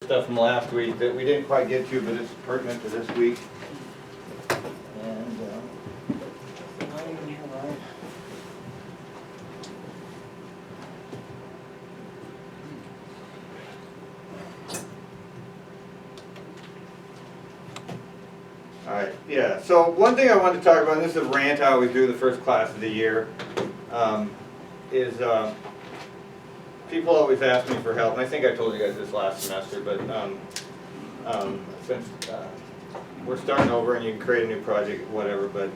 Stuff from last week that we didn't quite get to, but it's pertinent to this week. And all right, yeah. So one thing I wanted to talk about, and this is a rant I always do the first class of the year, is people always ask me for help, and I think I told you guys this last semester, but since we're starting over and you can create a new project, whatever, but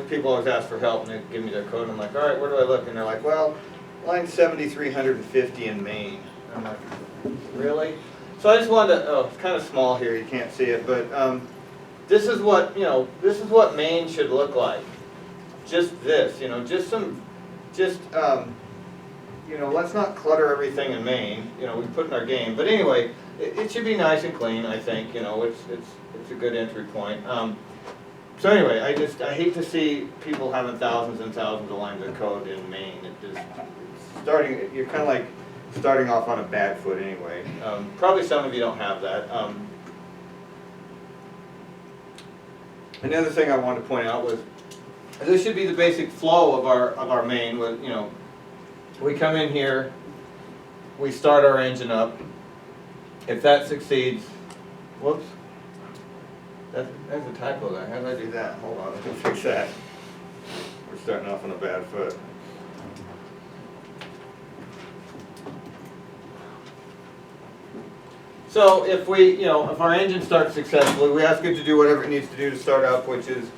people always ask for help and they give me their code, and I'm like, all right, where do I look? And they're like, well, line 7350 in Maine. I'm like, really? So I just wanted to, it's kind of small here, you can't see it, but this is what, this is what Maine should look like. Just this, let's not clutter everything in Maine, we put in our game. But anyway, it should be nice and clean, I think, it's a good entry point. So anyway, I hate to see people having thousands and thousands of lines of code in Maine. You're kind of like starting off on a bad foot anyway. Probably some of you don't have that. Another thing I wanted to point out was, this should be the basic flow of our main. With we come in here, we start our engine up. If that succeeds, whoops, there's a typo there. How did I do that? Hold on, let me fix that. We're starting off on a bad foot. So if if our engine starts successfully, we ask it to do whatever it needs to do to start up, which is,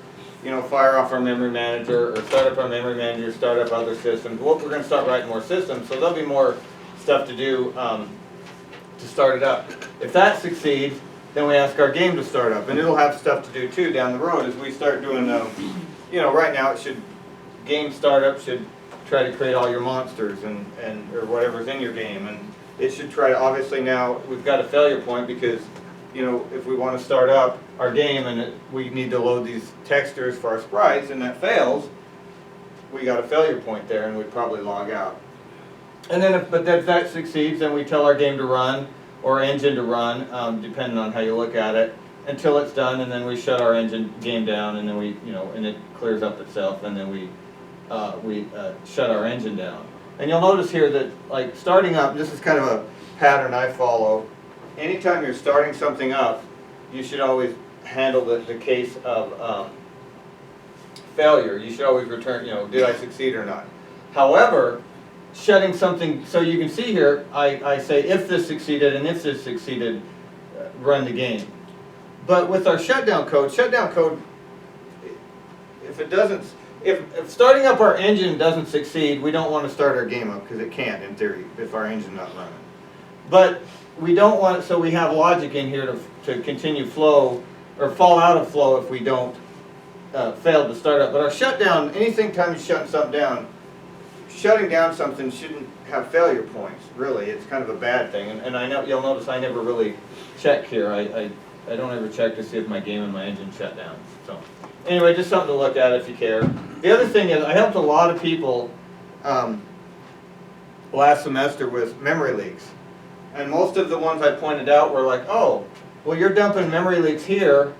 fire off our memory manager, or start up our memory manager, start up other systems. Well, we're going to start writing more systems, so there'll be more stuff to do to start it up. If that succeeds, then we ask our game to start up, and it'll have stuff to do too down the road as we start doing. Right now game startup should try to create all your monsters and or whatever's in your game, and it should try to, obviously now we've got a failure point because, if we want to start up our game and we need to load these textures for our sprites and that fails, we got a failure point there and we'd probably log out. And then if that succeeds, then we tell our game to run or engine to run, depending on how you look at it, until it's done, and then we shut our game down, and then and it clears up itself, and then we shut our engine down. And you'll notice here that, like, starting up, this is kind of a pattern I follow. Anytime you're starting something up, you should always handle the case of failure. You should always return, did I succeed or not? However, shutting something, so you can see here, I say if this succeeded and if this succeeded, run the game. But with our shutdown code, if starting up our engine doesn't succeed, we don't want to start our game up, because it can't, in theory, if our engine's not running. But we don't want, so we have logic in here to continue flow, or fall out of flow if we don't fail to start up. But our shutdown, time you're shutting something down, shutting down something shouldn't have failure points, really. It's kind of a bad thing. And I know you'll notice I never really check here. I don't ever check to see if my game and my engine shut down. So anyway, just something to look at if you care. The other thing is, I helped a lot of people last semester with memory leaks. And most of the ones I pointed out were like, oh, well, you're dumping memory leaks here,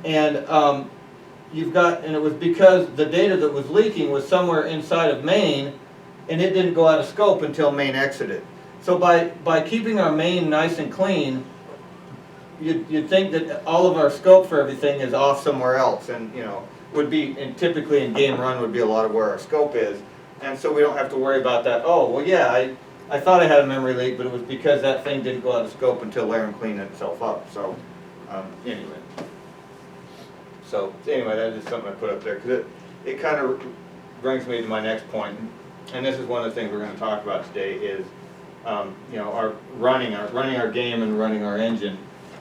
and and it was because the data that was leaking was somewhere inside of main, and it didn't go out of scope until main exited. So by keeping our main nice and clean, you'd think that all of our scope for everything is off somewhere else, and typically in game run would be a lot of where our scope is, and so we don't have to worry about that. Oh, well, yeah, I thought I had a memory leak, but it was because that thing didn't go out of scope until Laren cleaned itself up. So anyway, that is something I put up there, because it kind of brings me to my next point, and this is one of the things we're going to talk about today is our running our game and running our engine.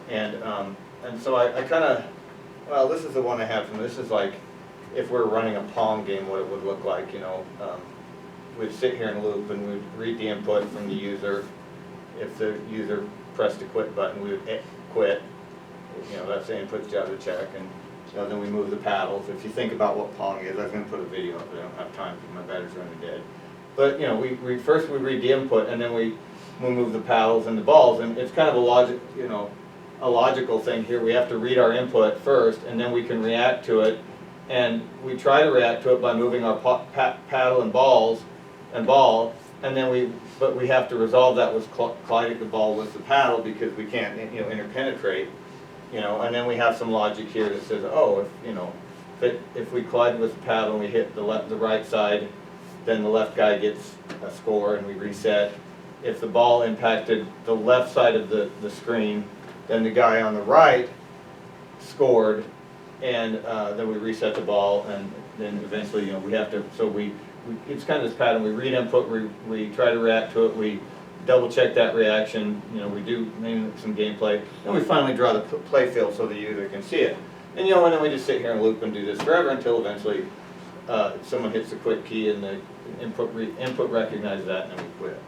And so I kind of, this is the one I have from, this is like if we're running a Pong game, what it would look like, we'd sit here in a loop and we'd read the input from the user. If the user pressed the quit button, we would quit. That's the input's job to check, and then we move the paddles. If you think about what Pong is, I was going to put a video up, but I don't have time because my battery's running dead. But we first read the input, and then we we move the paddles and the balls. And it's kind of a logical thing here. We have to read our input first, and then we can react to it. And we try to react to it by moving our paddle and ball, and then but we have to resolve that with colliding the ball with the paddle because we can't, interpenetrate, and then we have some logic here that says, oh, if we collide with the paddle and we hit the right side, then the left guy gets a score and we reset. If the ball impacted the left side of the screen, then the guy on the right scored, and then we reset the ball, and then eventually, we have to, it's kind of this pattern. We read input, we try to react to it, we double check that reaction, we do maybe some gameplay, and we finally draw the play field so the user can see it. And and then we just sit here and loop and do this forever until eventually someone hits the quit key and the input recognizes that, and then we quit.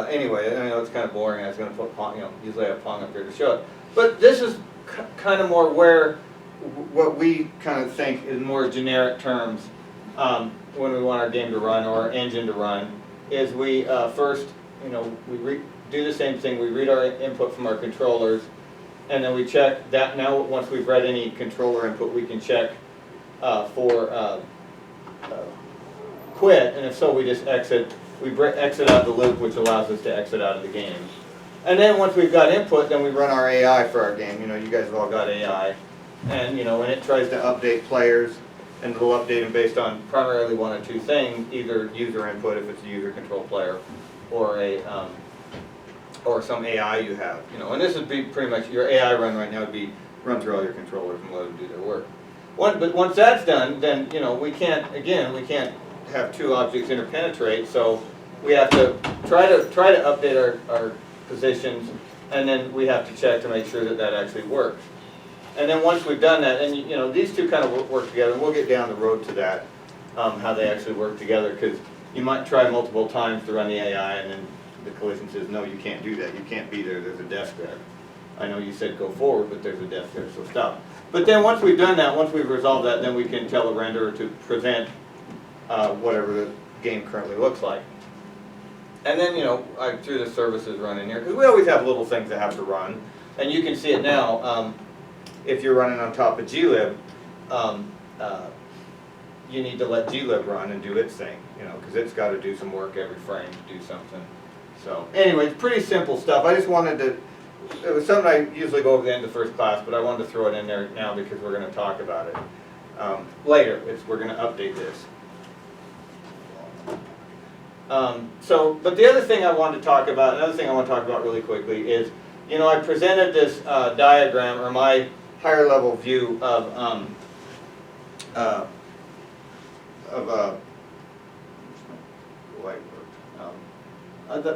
Anyway, I know it's kind of boring. I was going to put Pong, usually I have Pong up here to show it. But this is kind of more where what we kind of think is more generic terms when we want our game to run or our engine to run, is we first, we do the same thing. We read our input from our controllers, and then we check that. Now, once we've read any controller input, we can check for quit, and if so, we just exit. We exit out the loop, which allows us to exit out of the game. And then once we've got input, then we run our AI for our game. You guys have all got AI. And, when it tries to update players, and we'll update them based on primarily one of two things, either user input if it's a user control player, or or some AI you have. And this would be pretty much your AI run right now would be run through all your controllers and let them do their work. But once that's done, then we can't have two objects interpenetrate, so we have to try to update our positions, and then we have to check to make sure that actually works. And then once we've done that, and these two kind of work together, and we'll get down the road to that, how they actually work together, because you might try multiple times to run the AI, and then the collision says, no, you can't do that, you can't be there, there's a desk there. I know you said go forward, but there's a desk there, so stop. But then once we've done that, once we've resolved that, then we can tell the renderer to present whatever the game currently looks like. And then, I threw the services run in here, because we always have little things that have to run. And you can see it now, if you're running on top of glib, you need to let glib run and do its thing, because it's got to do some work every frame to do something. So anyway, it's pretty simple stuff. I just wanted to, it was something I usually go over the end of first class, but I wanted to throw it in there now because we're going to talk about it later. We're going to update this. But the other thing I wanted to talk about, really quickly is, I presented this diagram, or my higher level view of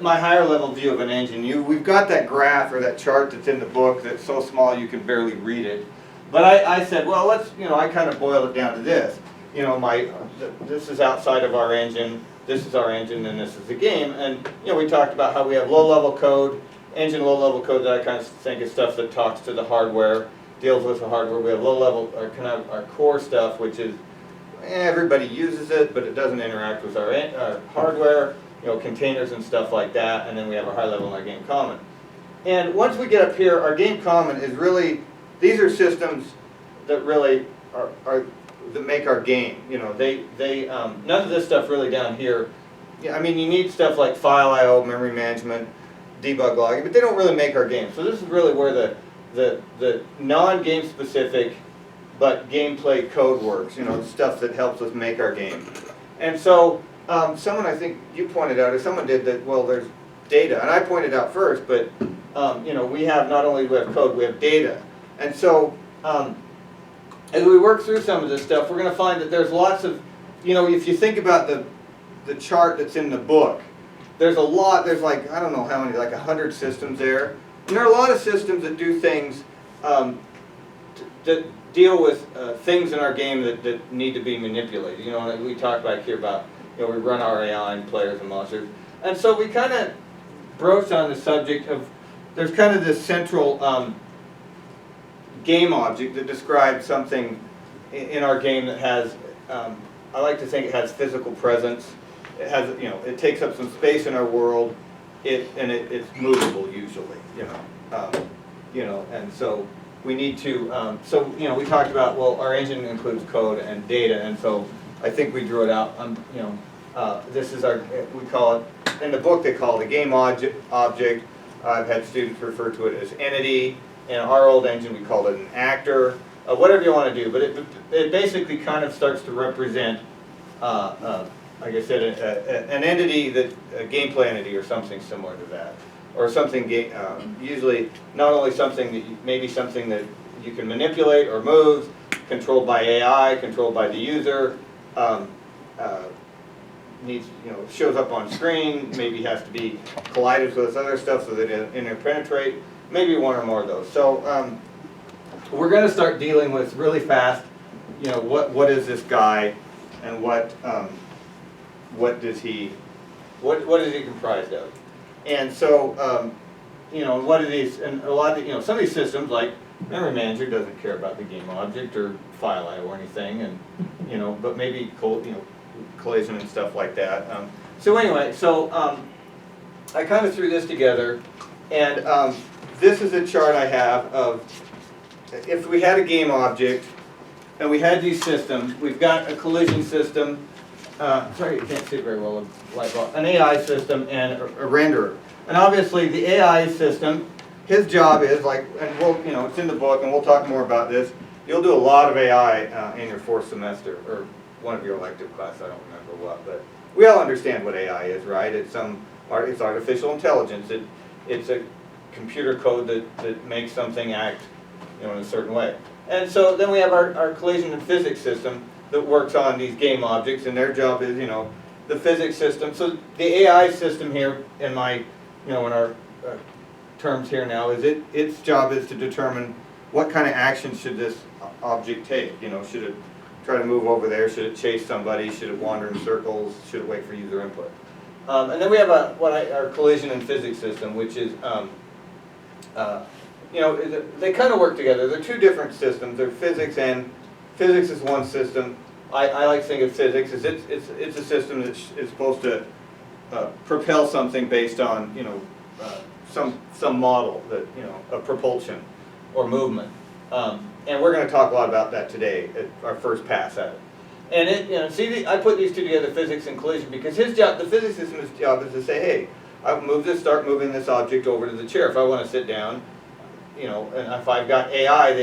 my higher level view of an engine. We've got that graph or that chart that's in the book that's so small you can barely read it. But I said, well, let's, I kind of boiled it down to this. This is outside of our engine. This is our engine, and this is the game. And we talked about how we have low-level code, engine low-level code that I kind of think is stuff that talks to the hardware, deals with the hardware. We have low-level, or kind of our core stuff, which is everybody uses it, but it doesn't interact with our hardware, containers and stuff like that. And then we have our high level and our game common. And once we get up here, our game common is really, these are systems that really are that make our game. None of this stuff really down here. I mean, you need stuff like file I/O, memory management, debug logging, but they don't really make our game. So this is really where the non-game specific but gameplay code works. Stuff that helps us make our game. And so someone, I think you pointed out, or someone did that. Well, there's data, and I pointed out first, but we have not only do we have code, we have data, and so. As we work through some of this stuff, we're going to find that there's lots of, if you think about the chart that's in the book, there's like, I don't know how many, like 100 systems there. And there are a lot of systems that do things, that deal with things in our game that need to be manipulated. We talked back here about, we run our AI and players and monsters. And so we kind of broached on the subject of, there's kind of this central game object that describes something in our game that has, I like to think it has physical presence, it has, you know, it takes up some space in our world, it's movable usually, you know, and so we need to, so, you know, we talked about, well, our engine includes code and data, and so I think we drew it out, you know, this is our, we call it, in the book they call it a game object. I've had students refer to it as entity. In our old engine we called it an actor, whatever you want to do, but it basically kind of starts to represent, like I said, an entity, a gameplay entity or something similar to that. Or something, usually not only something that maybe something that you can manipulate or move, controlled by AI, controlled by the user, needs, you know, shows up on screen, maybe has to be collided with other stuff so that it interpenetrate, maybe one or more of those. So we're going to start dealing with really fast, you know, what is this guy, and what is he comprised of? And so, you know, what are these, and a lot of, you know, some of these systems, like Memory Manager doesn't care about the game object or file IO or anything, and, you know, but maybe, you know, collision and stuff like that. So anyway, so I kind of threw this together, and this is a chart I have of, if we had a game object, and we had these systems, we've got a collision system, sorry, you can't see it very well, an AI system and a renderer. And obviously the AI system, his job is like, and we'll, you know, it's in the book and we'll talk more about this, you'll do a lot of AI in your fourth semester, or one of your elective classes, I don't remember what, but we all understand what AI is, right? It's it's artificial intelligence. It's a computer code that makes something act, you know, in a certain way. And so then we have our collision and physics system that works on these game objects, and their job is, you know, the physics system. So the AI system here, in my, you know, in our terms here now, is its job is to determine what kind of action should this object take. You know, should it try to move over there? Should it chase somebody? Should it wander in circles? Should it wait for user input? And then we have our collision and physics system, which is, you know, they kind of work together. They're two different systems. They're physics is one system. I like to think of physics as it's a system that is supposed to propel something based on, you know, some model that, you know, of propulsion or movement. And we're going to talk a lot about that today at our first pass at it. And you know, see, I put these two together, physics and collision, because his job, the physics system's job, is to say, hey, start moving this object over to the chair. If I want to sit down, you know, and if I've got AI,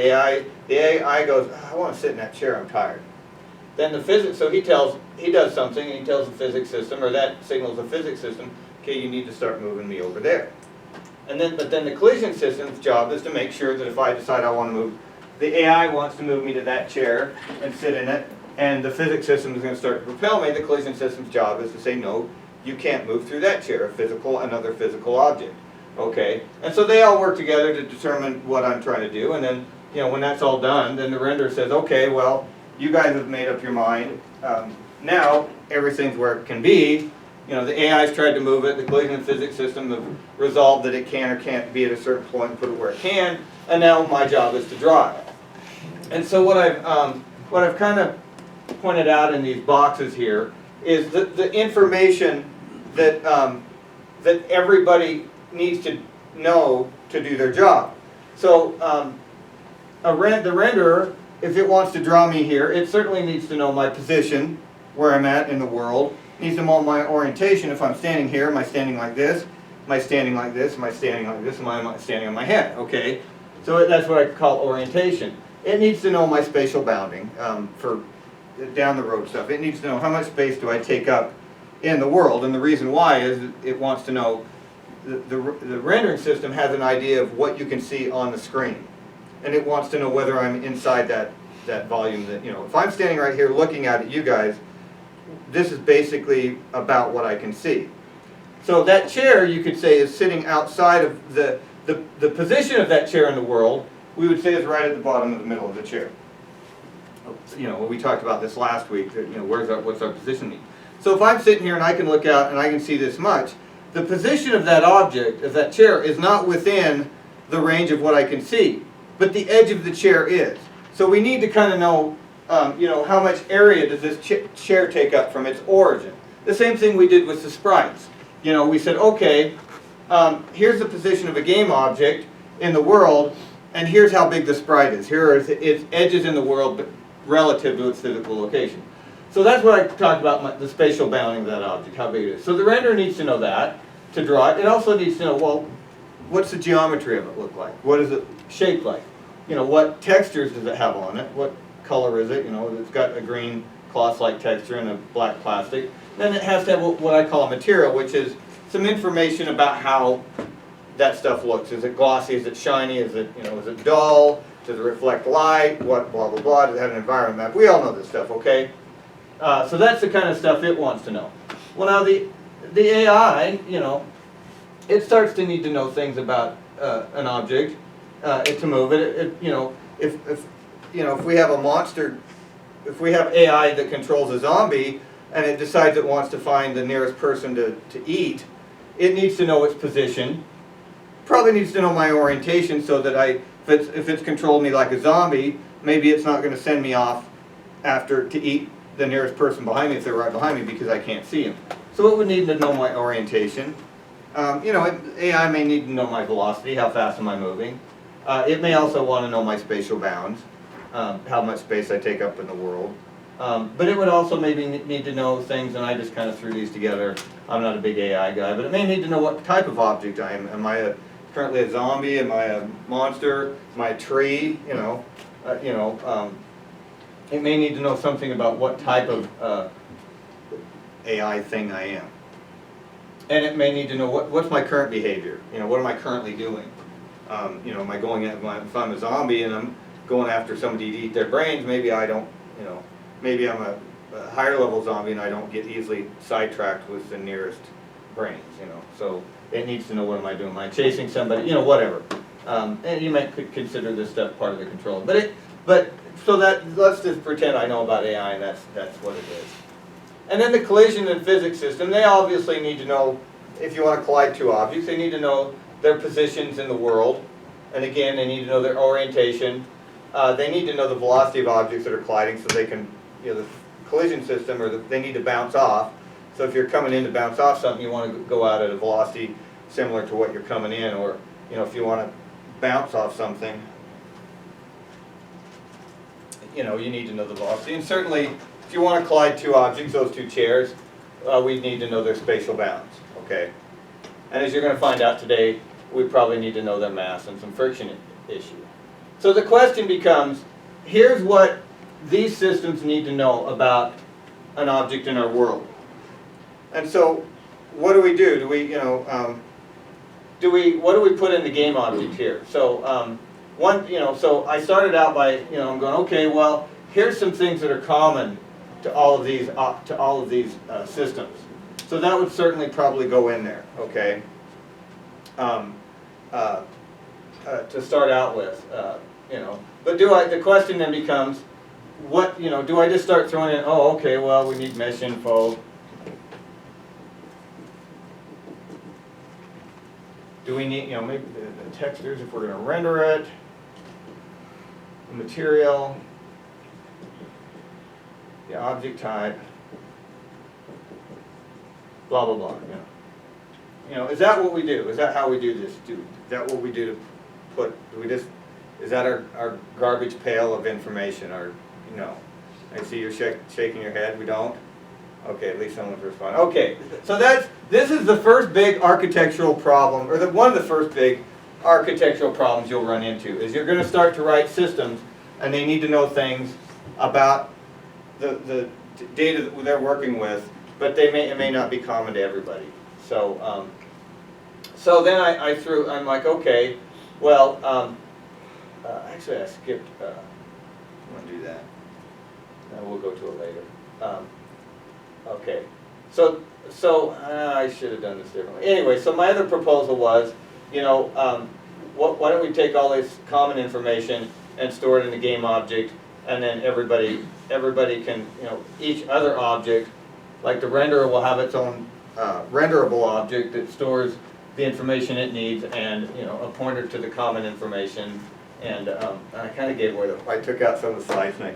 the AI goes, I want to sit in that chair, I'm tired. Then the physics, so he does something, and he tells the physics system, or that signals the physics system, okay, you need to start moving me over there. And then, but then the collision system's job is to make sure that if I decide I want to move, the AI wants to move me to that chair and sit in it, and the physics system is going to start to propel me. The collision system's job is to say, no, you can't move through that chair, another physical object. Okay, and so they all work together to determine what I'm trying to do, and then, you know, when that's all done, then the renderer says, okay, well, you guys have made up your mind. Now everything's where it can be. You know, the AI's tried to move it. The collision and physics system have resolved that it can or can't be at a certain point and put it where it can. And now my job is to draw it. And so what I've kind of pointed out in these boxes here is the information that that everybody needs to know to do their job. So the renderer, if it wants to draw me here, it certainly needs to know my position, where I'm at in the world. It needs to know my orientation. If I'm standing here, am I standing like this? Am I standing like this? Am I standing like this? Am I standing on my head? Okay, so that's what I call orientation. It needs to know my spatial bounding for down the road stuff. It needs to know how much space do I take up in the world, and the reason why is it wants to know, the rendering system has an idea of what you can see on the screen, and it wants to know whether I'm inside that volume. That, you know, if I'm standing right here looking at you guys, this is basically about what I can see. So that chair, you could say, is sitting outside of the position of that chair in the world. We would say is right at the bottom of the middle of the chair. You know, we talked about this last week. You know, what's our positioning? So if I'm sitting here and I can look out and I can see this much, the position of that object, of that chair, is not within the range of what I can see, but the edge of the chair is. So we need to kind of know, you know, how much area does this chair take up from its origin. The same thing we did with the sprites. You know, we said, okay, here's the position of a game object in the world, and here's how big the sprite is. Here are its edges in the world but relative to its physical location. So that's what I talked about, the spatial bounding of that object, how big it is. So the renderer needs to know that to draw it. It also needs to know, well, what's the geometry of it look like? What is it shaped like? You know, what textures does it have on it? What color is it? You know, it's got a green cloth-like texture and a black plastic. Then it has to have what I call a material, which is some information about how that stuff looks. Is it glossy? Is it shiny? Is it, you know, is it dull? Does it reflect light? What, blah, blah, blah. Does it have an environment map? We all know this stuff, okay? So that's the kind of stuff it wants to know. Well, now the AI, you know, it starts to need to know things about an object, to move it. You know, if we have a monster, if we have AI that controls a zombie and it decides it wants to find the nearest person to eat, it needs to know its position. Probably needs to know my orientation so that if it's controlled me like a zombie, maybe it's not going to send me off after to eat the nearest person behind me if they're right behind me because I can't see him. So it would need to know my orientation. You know, AI may need to know my velocity, how fast am I moving. It may also want to know my spatial bounds, how much space I take up in the world. But it would also maybe need to know things, and I just kind of threw these together. I'm not a big AI guy, but it may need to know what type of object I am. Am I currently a zombie? Am I a monster? Am I a tree? You know, it may need to know something about what type of AI thing I am. And it may need to know what's my current behavior. You know, what am I currently doing? You know, am I going at, if I'm a zombie and I'm going after somebody to eat their brains, maybe I don't, you know, maybe I'm a higher level zombie and I don't get easily sidetracked with the nearest brains, you know. So it needs to know what am I doing. Am I chasing somebody? You know, whatever. And you might consider this stuff part of the control. So let's just pretend I know about AI and that's what it is. And then the collision and physics system, they obviously need to know, if you want to collide two objects, they need to know their positions in the world. And again, they need to know their orientation. They need to know the velocity of objects that are colliding so they can, you know, the collision system, or they need to bounce off. So if you're coming in to bounce off something, you want to go out at a velocity similar to what you're coming in, or, you know, if you want to bounce off something, you know, you need to know the velocity. And certainly, if you want to collide two objects, those two chairs, we need to know their spatial bounds, okay? And as you're going to find out today, we probably need to know their mass and some friction issue. So the question becomes, here's what these systems need to know about an object in our world. And so, what do we do? Do we, you know, what do we put in the game object here? So, so I started out by, you know, I'm going, okay, well, here's some things that are common to all of these systems. So that would certainly probably go in there, okay? To start out with, you know. But the question then becomes, what, you know, do I just start throwing in, oh, okay, well, we need mesh info. Do we need, you know, maybe the textures if we're going to render it, the material, the object type, blah, blah, blah, you know. You know, is that what we do? Is that how we do this? Is that what we do to put, is that our garbage pail of information? Or, you know, I see you're shaking your head, we don't? Okay, at least someone's responding. Okay, so this is the first big architectural problem, or one of the first big architectural problems you'll run into, is you're going to start to write systems, and they need to know things about the data that they're working with, but it may not be common to everybody. So, so then I'm like, okay, well, actually I skipped, I'm going to do that. We'll go to it later. Okay, so I should have done this differently. Anyway, so my other proposal was, you know, why don't we take all this common information and store it in the game object, and then everybody can, you know, each other object, like the renderer will have its own renderable object that stores the information it needs, and, you know, a pointer to the common information. And I kind of gave I took out some of the slides and I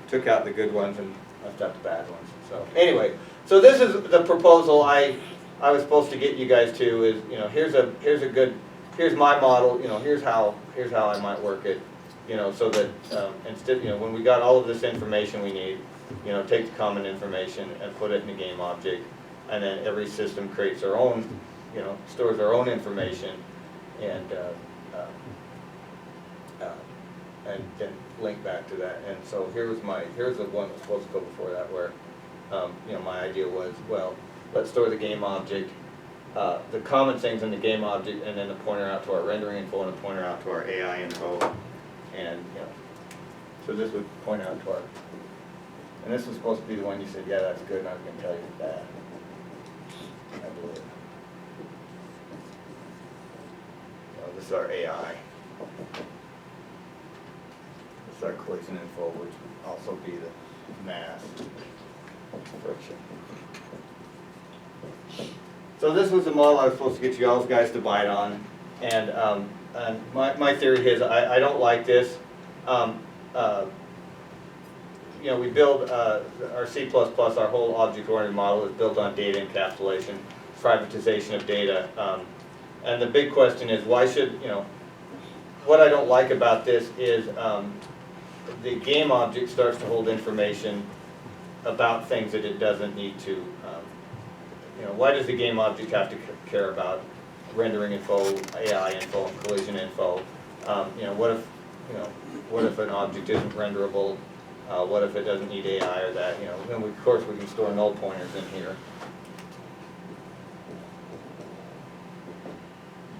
took out the good ones and left out the bad ones. So anyway, So this is the proposal I was supposed to get you guys to is, you know, here's my model, you know, here's how I might work it, you know, so that instead, you know, when we got all of this information we need, you know, take the common information and put it in a game object, and then every system creates their own, you know, stores their own information, and then link back to that. And so here's the one that's supposed to go before that, where you know, my idea was, well, let's store the game object, the common things in the game object, and then the pointer out to our rendering info and a pointer out to our AI info, and you know, so this would point out to our, and this was supposed to be the one you said, yeah, that's good, and I was going to tell you it's bad, I believe. This is our AI. This is our collision info, which would also be the mass friction. So this was the model I was supposed to get you all guys to bite on, and my theory is I don't like this. You know, we build our C++, our whole object-oriented model is built on data encapsulation, privatization of data, and the big question is why should, you know, what I don't like about this is the game object starts to hold information about things that it doesn't need to. You know, why does the game object have to care about rendering info, AI info, and collision info? You know, what if an object isn't renderable? What if it doesn't need AI or that? You know, then of course we can store null pointers in here.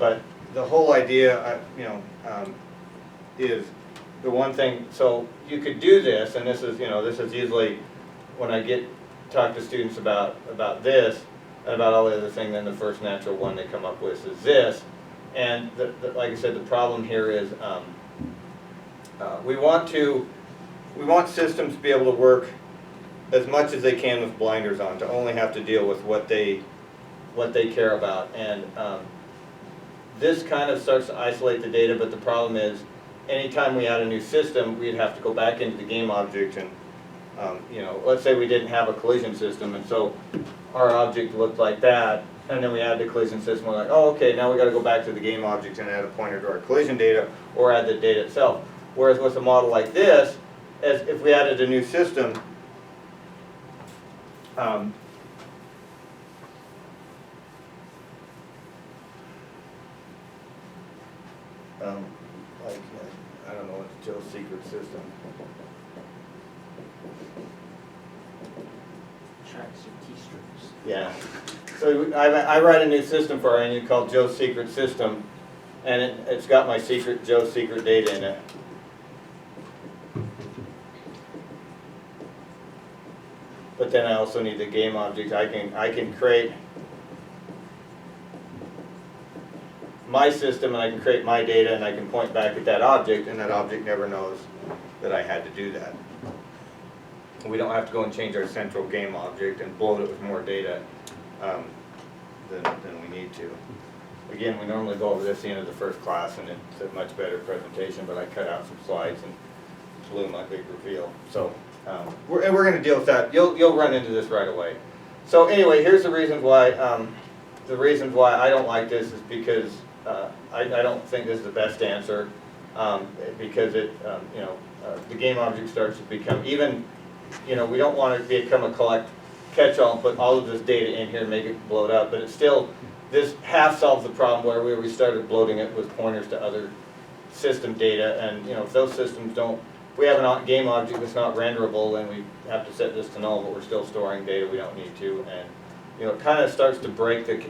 But the whole idea, you know, is the one thing. So you could do this, and this is, you know, this is usually when I talk to students about this, and about all the other things. Then the first natural one they come up with is this, and like I said, the problem here is we want systems to be able to work as much as they can with blinders on, to only have to deal with what they care about, and this kind of starts to isolate the data. But the problem is, anytime we add a new system, we'd have to go back into the game object and you know, let's say we didn't have a collision system, and so our object looked like that, and then we add the collision system, we're like, oh, okay, now we got to go back to the game object and add a pointer to our collision data, or add the data itself. Whereas with a model like this, as if we added a new system, like, I don't know, it's Joe's secret system. Tracks your keystrokes. Yeah. So I write a new system for our engine called Joe's Secret System, and it's got my Joe's secret data in it. But then I also need the game object. I can create my system, and I can create my data, and I can point back at that object, and that object never knows that I had to do that. We don't have to go and change our central game object and bloat it with more data than we need to. Again, we normally go over this at the end of the first class, and it's a much better presentation, but I cut out some slides and blew my big reveal. So we're going to deal with that. You'll run into this right away. So anyway, here's the reasons why I don't like this is because I don't think this is the best answer, because it you know, the game object starts to become even. You know, we don't want to become a catch-all and put all of this data in here and make it bloat up, but it's still, this half solves the problem where we started bloating it with pointers to other system data, and you know, if those systems don't, if we have a game object that's not renderable, then we have to set this to null, but we're still storing data we don't need to, and you know, it kind of starts to break the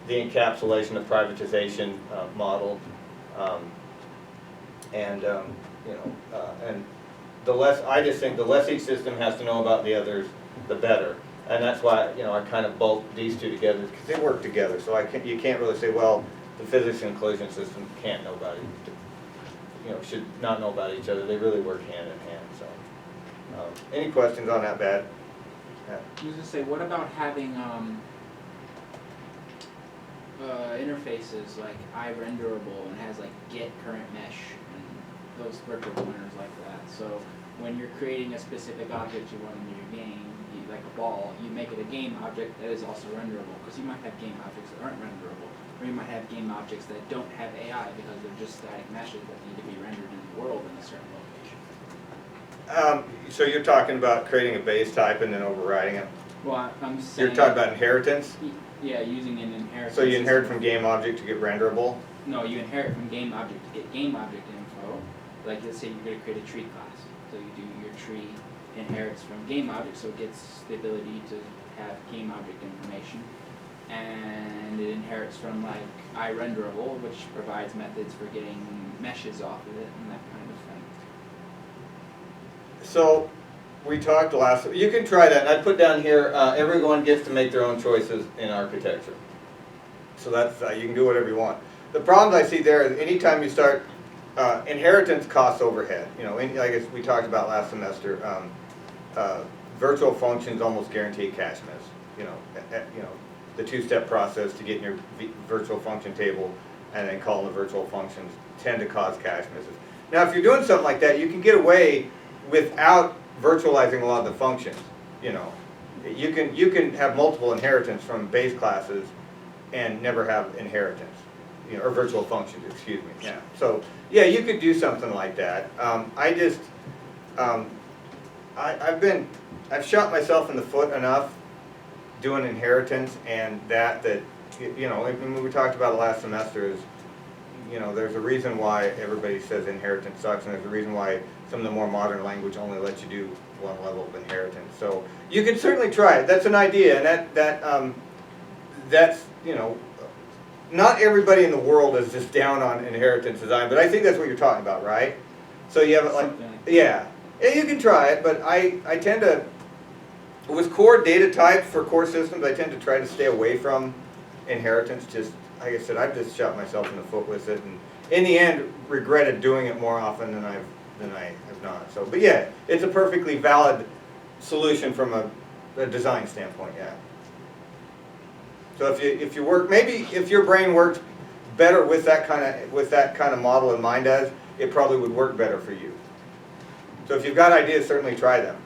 encapsulation, the privatization model, and you know, and I just think the less each system has to know about the others, the better. And that's why, you know, I kind of bolt these two together, because they work together. So you can't really say, well, the physics and collision system can't know about should not know about each other. They really work hand in hand. So, any questions on that, Bad? Yeah. I was gonna say, what about having interfaces like iRenderable and has like get current mesh and those virtual pointers like that? So when you're creating a specific object you want in your game, like a ball, you make it a game object that is also renderable, because you might have game objects that aren't renderable, or you might have game objects that don't have AI because they're just static meshes that need to be rendered in the world in a certain location. So you're talking about creating a base type and then overriding it? Well, I'm saying... You're talking about inheritance? Yeah, using an inheritance. So you inherit from game object to get renderable? No, you inherit from game object to get game object info. Like, let's say you're going to create a tree class. So you do your tree inherits from game object, so it gets the ability to have game object information. And it inherits from, like, iRenderable, which provides methods for getting meshes off of it and that kind of thing. So we talked last, you can try that, and I put down here, everyone gets to make their own choices in architecture. So that's, you can do whatever you want. The problems I see there is anytime you start, inheritance costs overhead. You know, I guess we talked about last semester, virtual functions almost guarantee cache miss. You know, the two-step process to get in your virtual function table and then calling the virtual functions tend to cause cache misses. Now if you're doing something like that, you can get away without virtualizing a lot of the functions. You know, you can have multiple inheritance from base classes and never have inheritance, you know, or virtual functions, excuse me. Yeah. So yeah, you could do something like that. I've shot myself in the foot enough doing inheritance and that you know, when we talked about it last semester is, you know, there's a reason why everybody says inheritance sucks, and there's a reason why some of the more modern language only lets you do one level of inheritance. So you can certainly try it. That's an idea, and that's, you know, not everybody in the world is just down on inheritance design, but I think that's what you're talking about, right? So you have it like, yeah, you can try it, but I tend to, with core data types for core systems, I tend to try to stay away from inheritance. Just like I said, I've just shot myself in the foot with it, and in the end, regretted doing it more often than I have not. So, but yeah, it's a perfectly valid solution from a design standpoint. Yeah. So if you work, maybe if your brain worked better with that kind of model in mind, it probably would work better for you. So if you've got ideas, certainly try them.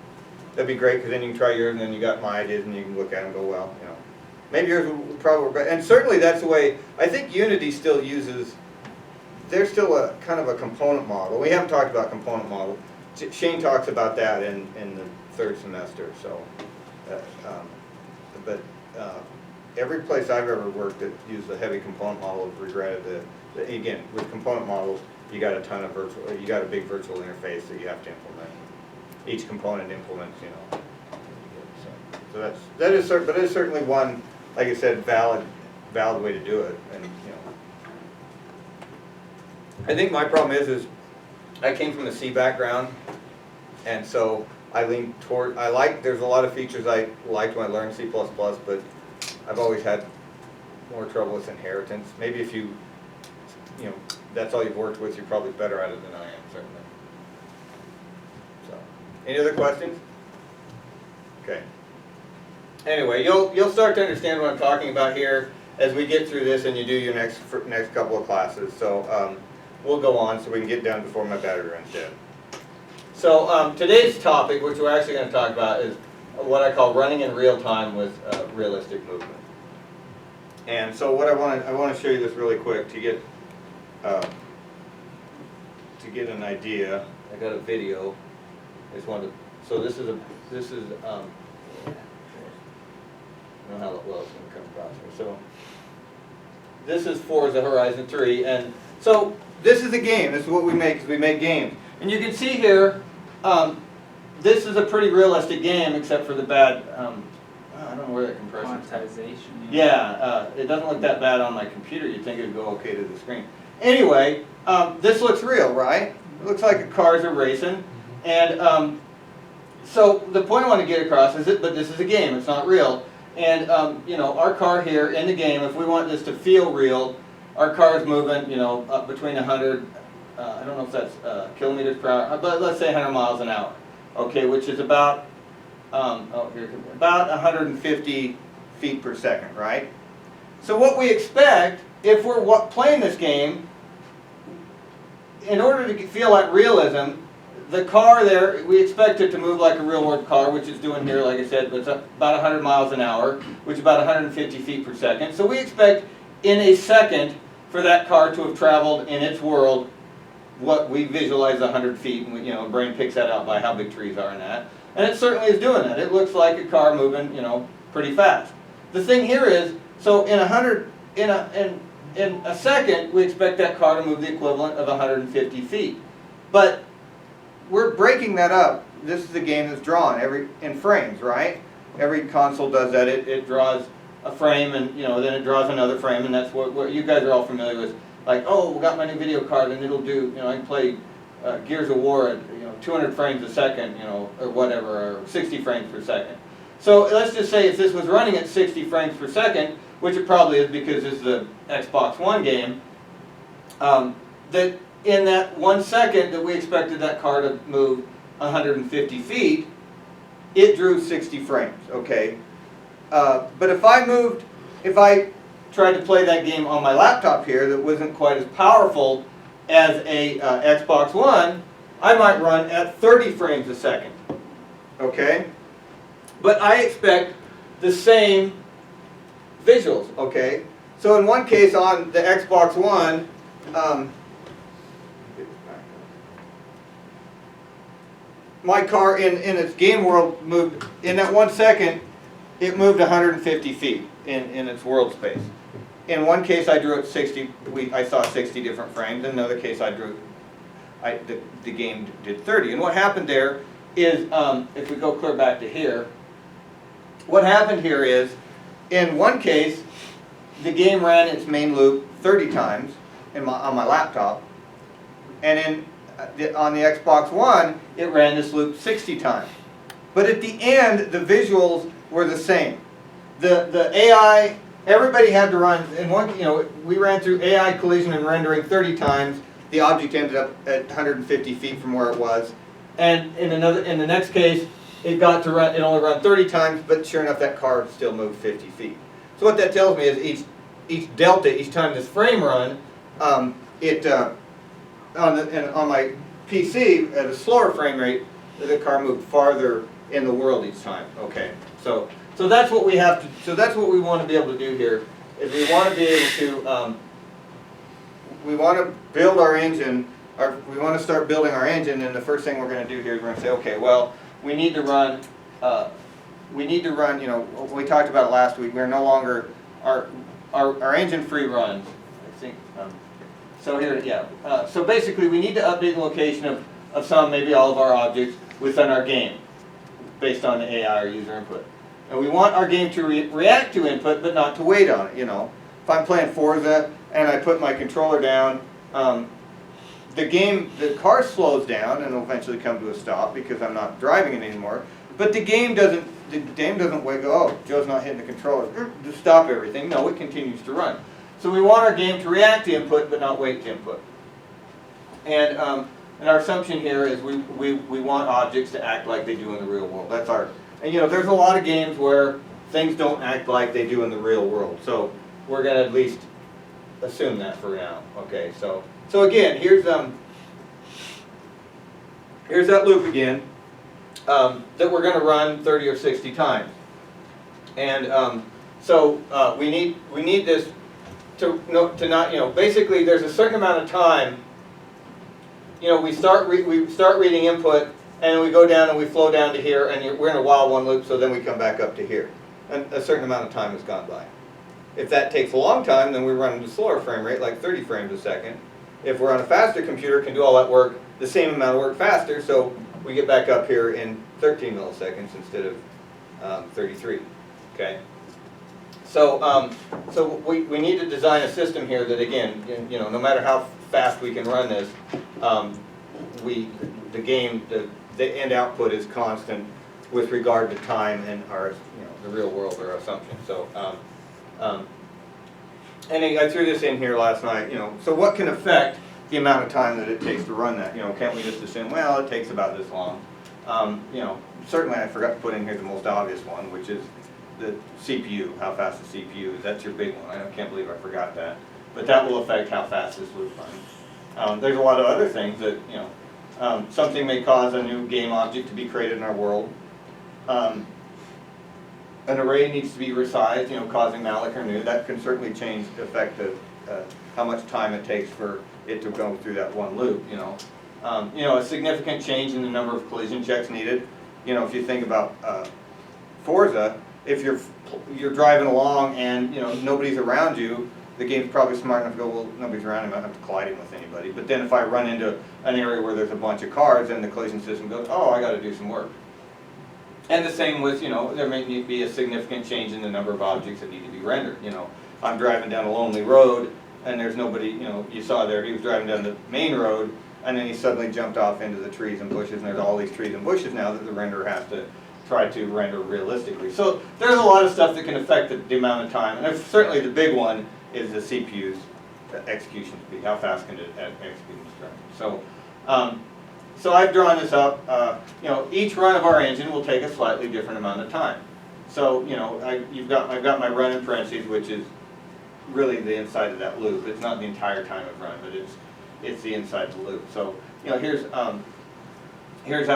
That'd be great, because then you can try yours, and then you got my ideas, and you can look at them and go, well, you know, maybe yours would probably work better. And certainly that's the way, I think Unity still uses, there's still a kind of a component model. We haven't talked about component model. Shane talks about that in the third semester. So, every place I've ever worked that used a heavy component model have regretted that again, with component models, you got a ton of you got a big virtual interface that you have to implement. Each component implements, you know. So that is certainly one, like I said, valid way to do it. And you know, I think my problem is I came from the C background, and so I lean toward, there's a lot of features I liked when I learned C++, but I've always had more trouble with inheritance. Maybe if you know, that's all you've worked with, you're probably better at it than I am, certainly. So, any other questions? Okay. Anyway, you'll start to understand what I'm talking about here as we get through this and you do your next couple of classes. So we'll go on so we can get done before my battery runs dead. So today's topic, which we're actually going to talk about, is what I call running in real time with realistic movement. And so what I want to show you this really quick to get an idea. I got a video. I just wanted to, so this is I don't know how well it's going to come across here. So this is Forza Horizon 3, and so this is a game. This is what we make, is we make games. And you can see here, this is a pretty realistic game, except for the bad, I don't know where that compression is. Quantization. Yeah, it doesn't look that bad on my computer. You'd think it would go okay to the screen. Anyway, this looks real, right? It looks like the cars are racing. And so the point I want to get across is but this is a game, it's not real. And you know, our car here in the game, if we want this to feel real, our car is moving, you know, up between 100, I don't know if that's kilometers per hour, but let's say 100 miles an hour. Okay, which is about, about 150 feet per second, right? So what we expect, if we're playing this game, in order to feel like realism, the car there, we expect it to move like a real world car, which it's doing here, like I said, it's about 100 miles an hour, which is about 150 feet per second. So we expect in a second for that car to have traveled in its world what we visualize 100 feet, and the brain picks that out by how big trees are and that. And it certainly is doing that. It looks like a car moving, pretty fast. The thing here is, so in a second, we expect that car to move the equivalent of 150 feet. But we're breaking that up. This is a game that's drawn in frames, right? Every console does that. It draws a frame, and then it draws another frame, and that's what you guys are all familiar with. Like, oh, we got my new video card, and it'll do. I can play Gears of War at 200 frames a second, or whatever, or 60 frames per second. So let's just say if this was running at 60 frames per second, which it probably is because this is a Xbox One game, that in that 1 second that we expected that car to move 150 feet, it drew 60 frames, okay? But if I tried to play that game on my laptop here that wasn't quite as powerful as a Xbox One, I might run at 30 frames a second, okay? But I expect the same visuals, okay? So in one case on the Xbox One, my car in its game world moved, in that 1 second, it moved 150 feet in its world space. In one case I drew it 60, I saw 60 different frames. In another case the game did 30. And what happened there is, if we go clear back to here, what happened here is, in one case, the game ran its main loop 30 times on my laptop, and on the Xbox One, it ran this loop 60 times. But at the end, the visuals were the same. The AI, everybody had to run, we ran through AI collision and rendering 30 times. The object ended up at 150 feet from where it was. And in the next case, it only ran 30 times, but sure enough, that car still moved 50 feet. So what that tells me is each delta, each time this frame run, on my PC at a slower frame rate, the car moved farther in the world each time. Okay, so that's what we have to. So that's what we want to be able to do here. Is we want to be able to. We want to build our engine. We want to start building our engine, and the first thing we're going to do here is we're going to say, okay, well, we need to run. We talked about it last week. We're no longer our engine free runs. I think. So here, yeah. So basically, we need to update the location of some, maybe all of our objects within our game, based on the AI or user input. And we want our game to react to input, but not to wait on it. If I'm playing Forza and I put my controller down, the car slows down and will eventually come to a stop because I'm not driving it anymore. But the game doesn't wait. Oh, Joe's not hitting the controller. To stop everything. No, it continues to run. So we want our game to react to input, but not wait to input. And our assumption here is we want objects to act like they do in the real world. That's our. And there's a lot of games where things don't act like they do in the real world. So we're going to at least assume that for now. Okay. So again, here's that loop again that we're going to run 30 or 60 times. And we need this. To not, basically there's a certain amount of time, we start reading input, and we go down and we flow down to here, and we're in a while one loop, so then we come back up to here. And a certain amount of time has gone by. If that takes a long time, then we run at a slower frame rate, like 30 frames a second. If we're on a faster computer, can do all that work, the same amount of work faster, so we get back up here in 13 milliseconds instead of 33, okay? So we need to design a system here that, again, no matter how fast we can run this, the end output is constant with regard to time and our, the real world, our assumption. So, and I threw this in here last night. So what can affect the amount of time that it takes to run that? Can't we just assume, well, it takes about this long? Certainly I forgot to put in here the most obvious one, which is the CPU, how fast the CPU is. That's your big one. I can't believe I forgot that. But that will affect how fast this loop runs. There's a lot of other things that, Something may cause a new game object to be created in our world. An array needs to be resized, causing malloc or new. That can certainly change, affect how much time it takes for it to go through that one loop. A significant change in the number of collision checks needed. If you think about Forza, if you're driving along and nobody's around you, the game's probably smart enough to go, well, nobody's around him, I don't have to collide him with anybody. But then if I run into an area where there's a bunch of cars, then the collision system goes, oh, I got to do some work. And the same with, there may need to be a significant change in the number of objects that need to be rendered. I'm driving down a lonely road, and there's nobody, you saw there, he was driving down the main road, and then he suddenly jumped off into the trees and bushes, and there's all these trees and bushes now that the renderer has to try to render realistically. So there's a lot of stuff that can affect the amount of time, and certainly the big one is the CPU's execution speed. How fast can it execute instructions? So I've drawn this up. Each run of our engine will take a slightly different amount of time. So I've got my run in parentheses, which is really the inside of that loop. It's not the entire time of run, but it's the inside of the loop. So here's how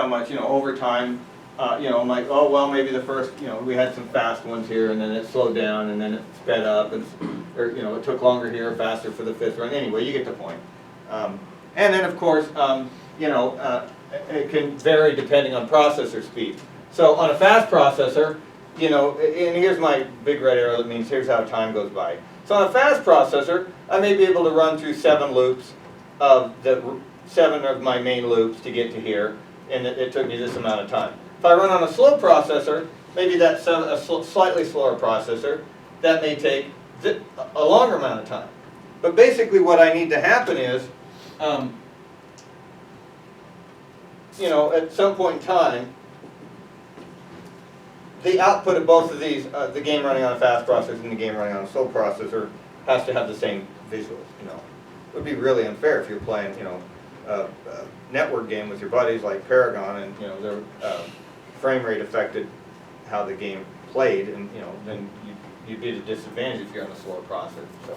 much over time. I'm like, oh well, maybe the first we had some fast ones here, and then it slowed down, and then it sped up, or it took longer here, faster for the fifth run. Anyway, you get the point. And then of course it can vary depending on processor speed. So on a fast processor, and here's my big red arrow that means here's how time goes by. So on a fast processor, I may be able to run through 7 loops of 7 of my main loops to get to here, and it took me this amount of time. If I run on a slow processor, maybe that's a slightly slower processor, that may take a longer amount of time. But basically what I need to happen is, at some point in time, the output of both of these, the game running on a fast processor and the game running on a slow processor, has to have the same visuals. It would be really unfair if you're playing, a network game with your buddies like Paragon, and their frame rate affected how the game played, and then you'd be at a disadvantage if you're on a slower processor. So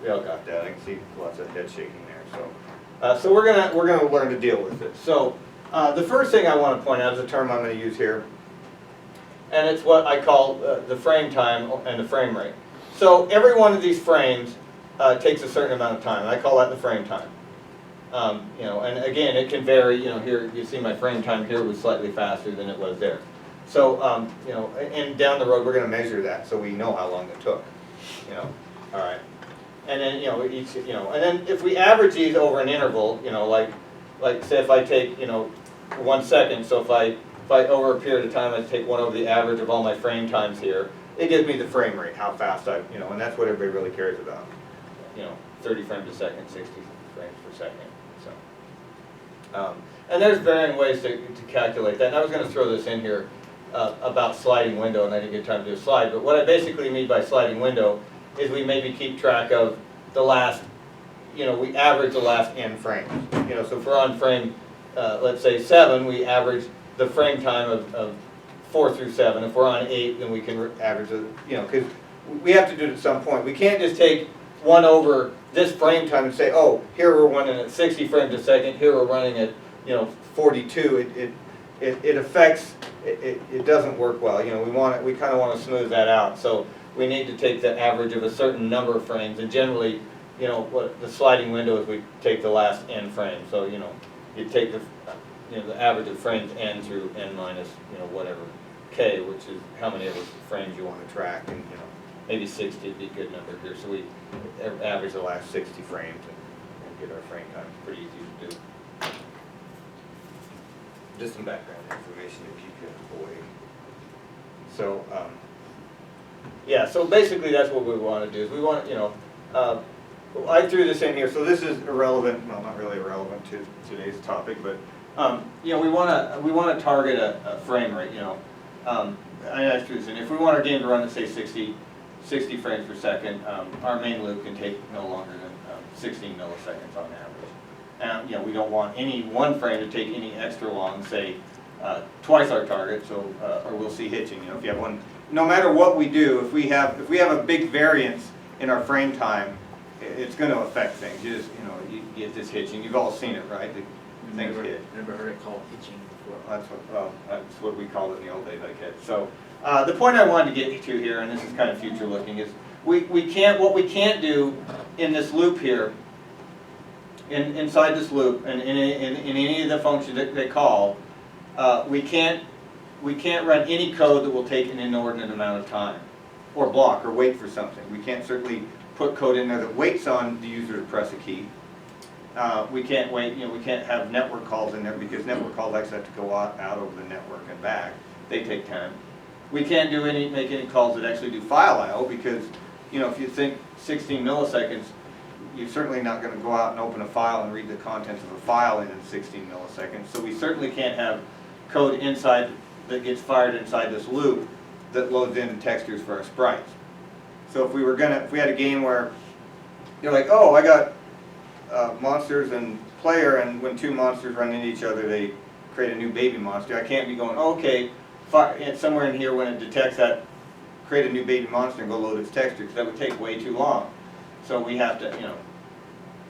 we all got that. I can see lots of head shaking there. So we're gonna learn to deal with it. So the first thing I want to point out is a term I'm going to use here, and it's what I call the frame time and the frame rate. So every one of these frames takes a certain amount of time. I call that the frame time. And again, it can vary. Here you see my frame time here was slightly faster than it was there. So and down the road we're going to measure that so we know how long it took. All right. And then each and then if we average these over an interval, like say if I take 1 second, so if I over a period of time I take 1 over the average of all my frame times here, it gives me the frame rate, how fast and that's what everybody really cares about. 30 frames a second, 60 frames per second. So, and there's varying ways to calculate that. And I was going to throw this in here about sliding window, and I didn't get time to do a slide. But what I basically mean by sliding window is we maybe keep track of the last, we average the last n frames. So if we're on frame, let's say 7, we average the frame time of 4 through 7. If we're on 8, then we can average it, because we have to do it at some point. We can't just take 1 over this frame time and say, oh, here we're running at 60 frames a second, here we're running at 42. It affects, it doesn't work well. We kind of want to smooth that out. So we need to take the average of a certain number of frames, and generally, what the sliding window is, we take the last n frames. So you take the average of frames n through n minus whatever k, which is how many of those frames you want to track, and maybe 60 would be a good number here. So we average the last 60 frames and get our frame time. It's pretty easy to do. Just some background information to keep you awake. So yeah, so basically that's what we want to do. Is we want I threw this in here, so this is irrelevant. Well, not really irrelevant to today's topic, but we want to target a frame rate. I threw this in. If we want our game to run at say 60 frames per second, our main loop can take no longer than 16 milliseconds on average. And we don't want any one frame to take any extra long, say twice our target, so or we'll see hitching. If you have one, no matter what we do, if we have a big variance in our frame time, it's going to affect things. You get this hitching. You've all seen it, right? things hit. Never heard it called pitching before. That's what we called it in the old days, I guess. So the point I wanted to get to here, and this is kind of future looking, is what we can't do in this loop here, inside this loop, and in any of the functions that they call, we can't run any code that will take an inordinate amount of time, or block, or wait for something. We can't certainly put code in there that waits on the user to press a key. We can't wait, we can't have network calls in there because network calls actually have to go out over the network and back. They take time. We can't make any calls that actually do file I/O because, if you think 16 milliseconds, you're certainly not going to go out and open a file and read the contents of a file in 16 milliseconds. So we certainly can't have code inside that gets fired inside this loop that loads in textures for our sprites. So if we had a game where you're like, oh, I got monsters and player, and when two monsters run into each other, they create a new baby monster. I can't be going, okay, somewhere in here when it detects that, create a new baby monster and go load its texture, because that would take way too long. So we have to,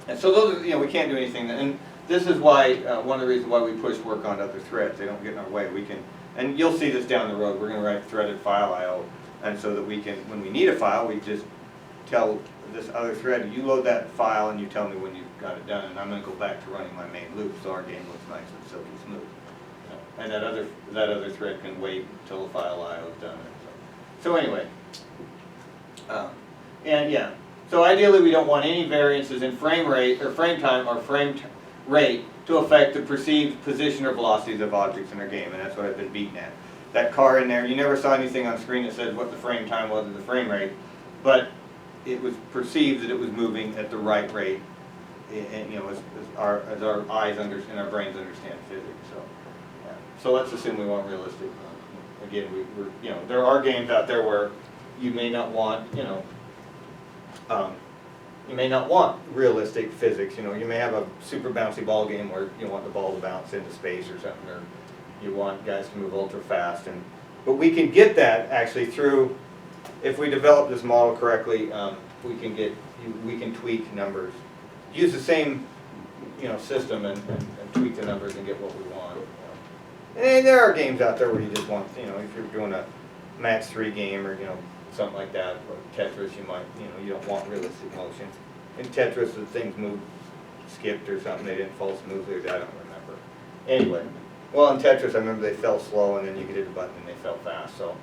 and so those are, we can't do anything. And this is why, one of the reasons why we push work on other threads. They don't get in our way. We can, and you'll see this down the road. We're going to write threaded file I/O, and so that we can, when we need a file, we just tell this other thread, you load that file and you tell me when you've got it done, and I'm going to go back to running my main loop so our game looks nice and silky smooth. And that other thread can wait until the file I/O is done. So anyway, and yeah. So ideally, we don't want any variances in frame rate or frame time or frame rate to affect the perceived position or velocities of objects in our game, and that's what I've been beating at. That car in there, you never saw anything on screen that said what the frame time was or the frame rate, but it was perceived that it was moving at the right rate, and as our eyes and our brains understand physics. So, yeah. So let's assume we want realistic. Again, there are games out there where you may not want, you may not want realistic physics. You may have a super bouncy ball game where you want the ball to bounce into space or something, or you want guys to move ultra fast. But we can get that actually through, if we develop this model correctly, we can tweak numbers, use the same system and tweak the numbers and get what we want. And there are games out there where you just want, if you're doing a match 3 game or something like that, or Tetris, you might, you don't want realistic motion. In Tetris, the things skipped or something, they didn't fall smoothly, I don't remember. Anyway, well in Tetris I remember they fell slow and then you could hit the button and they fell fast, so.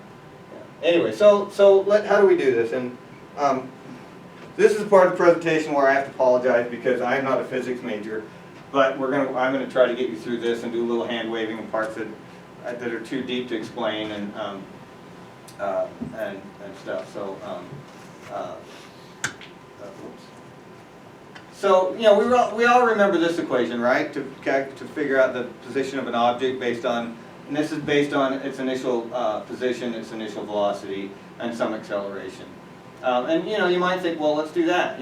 Yeah. Anyway, so how do we do this? And this is part of the presentation where I have to apologize because I'm not a physics major, but I'm gonna try to get you through this and do a little hand waving in parts that are too deep to explain and stuff. So, oops. So we all remember this equation, right? To figure out the position of an object based on, and this is based on its initial position, its initial velocity, and some acceleration. And you might think, well, let's do that.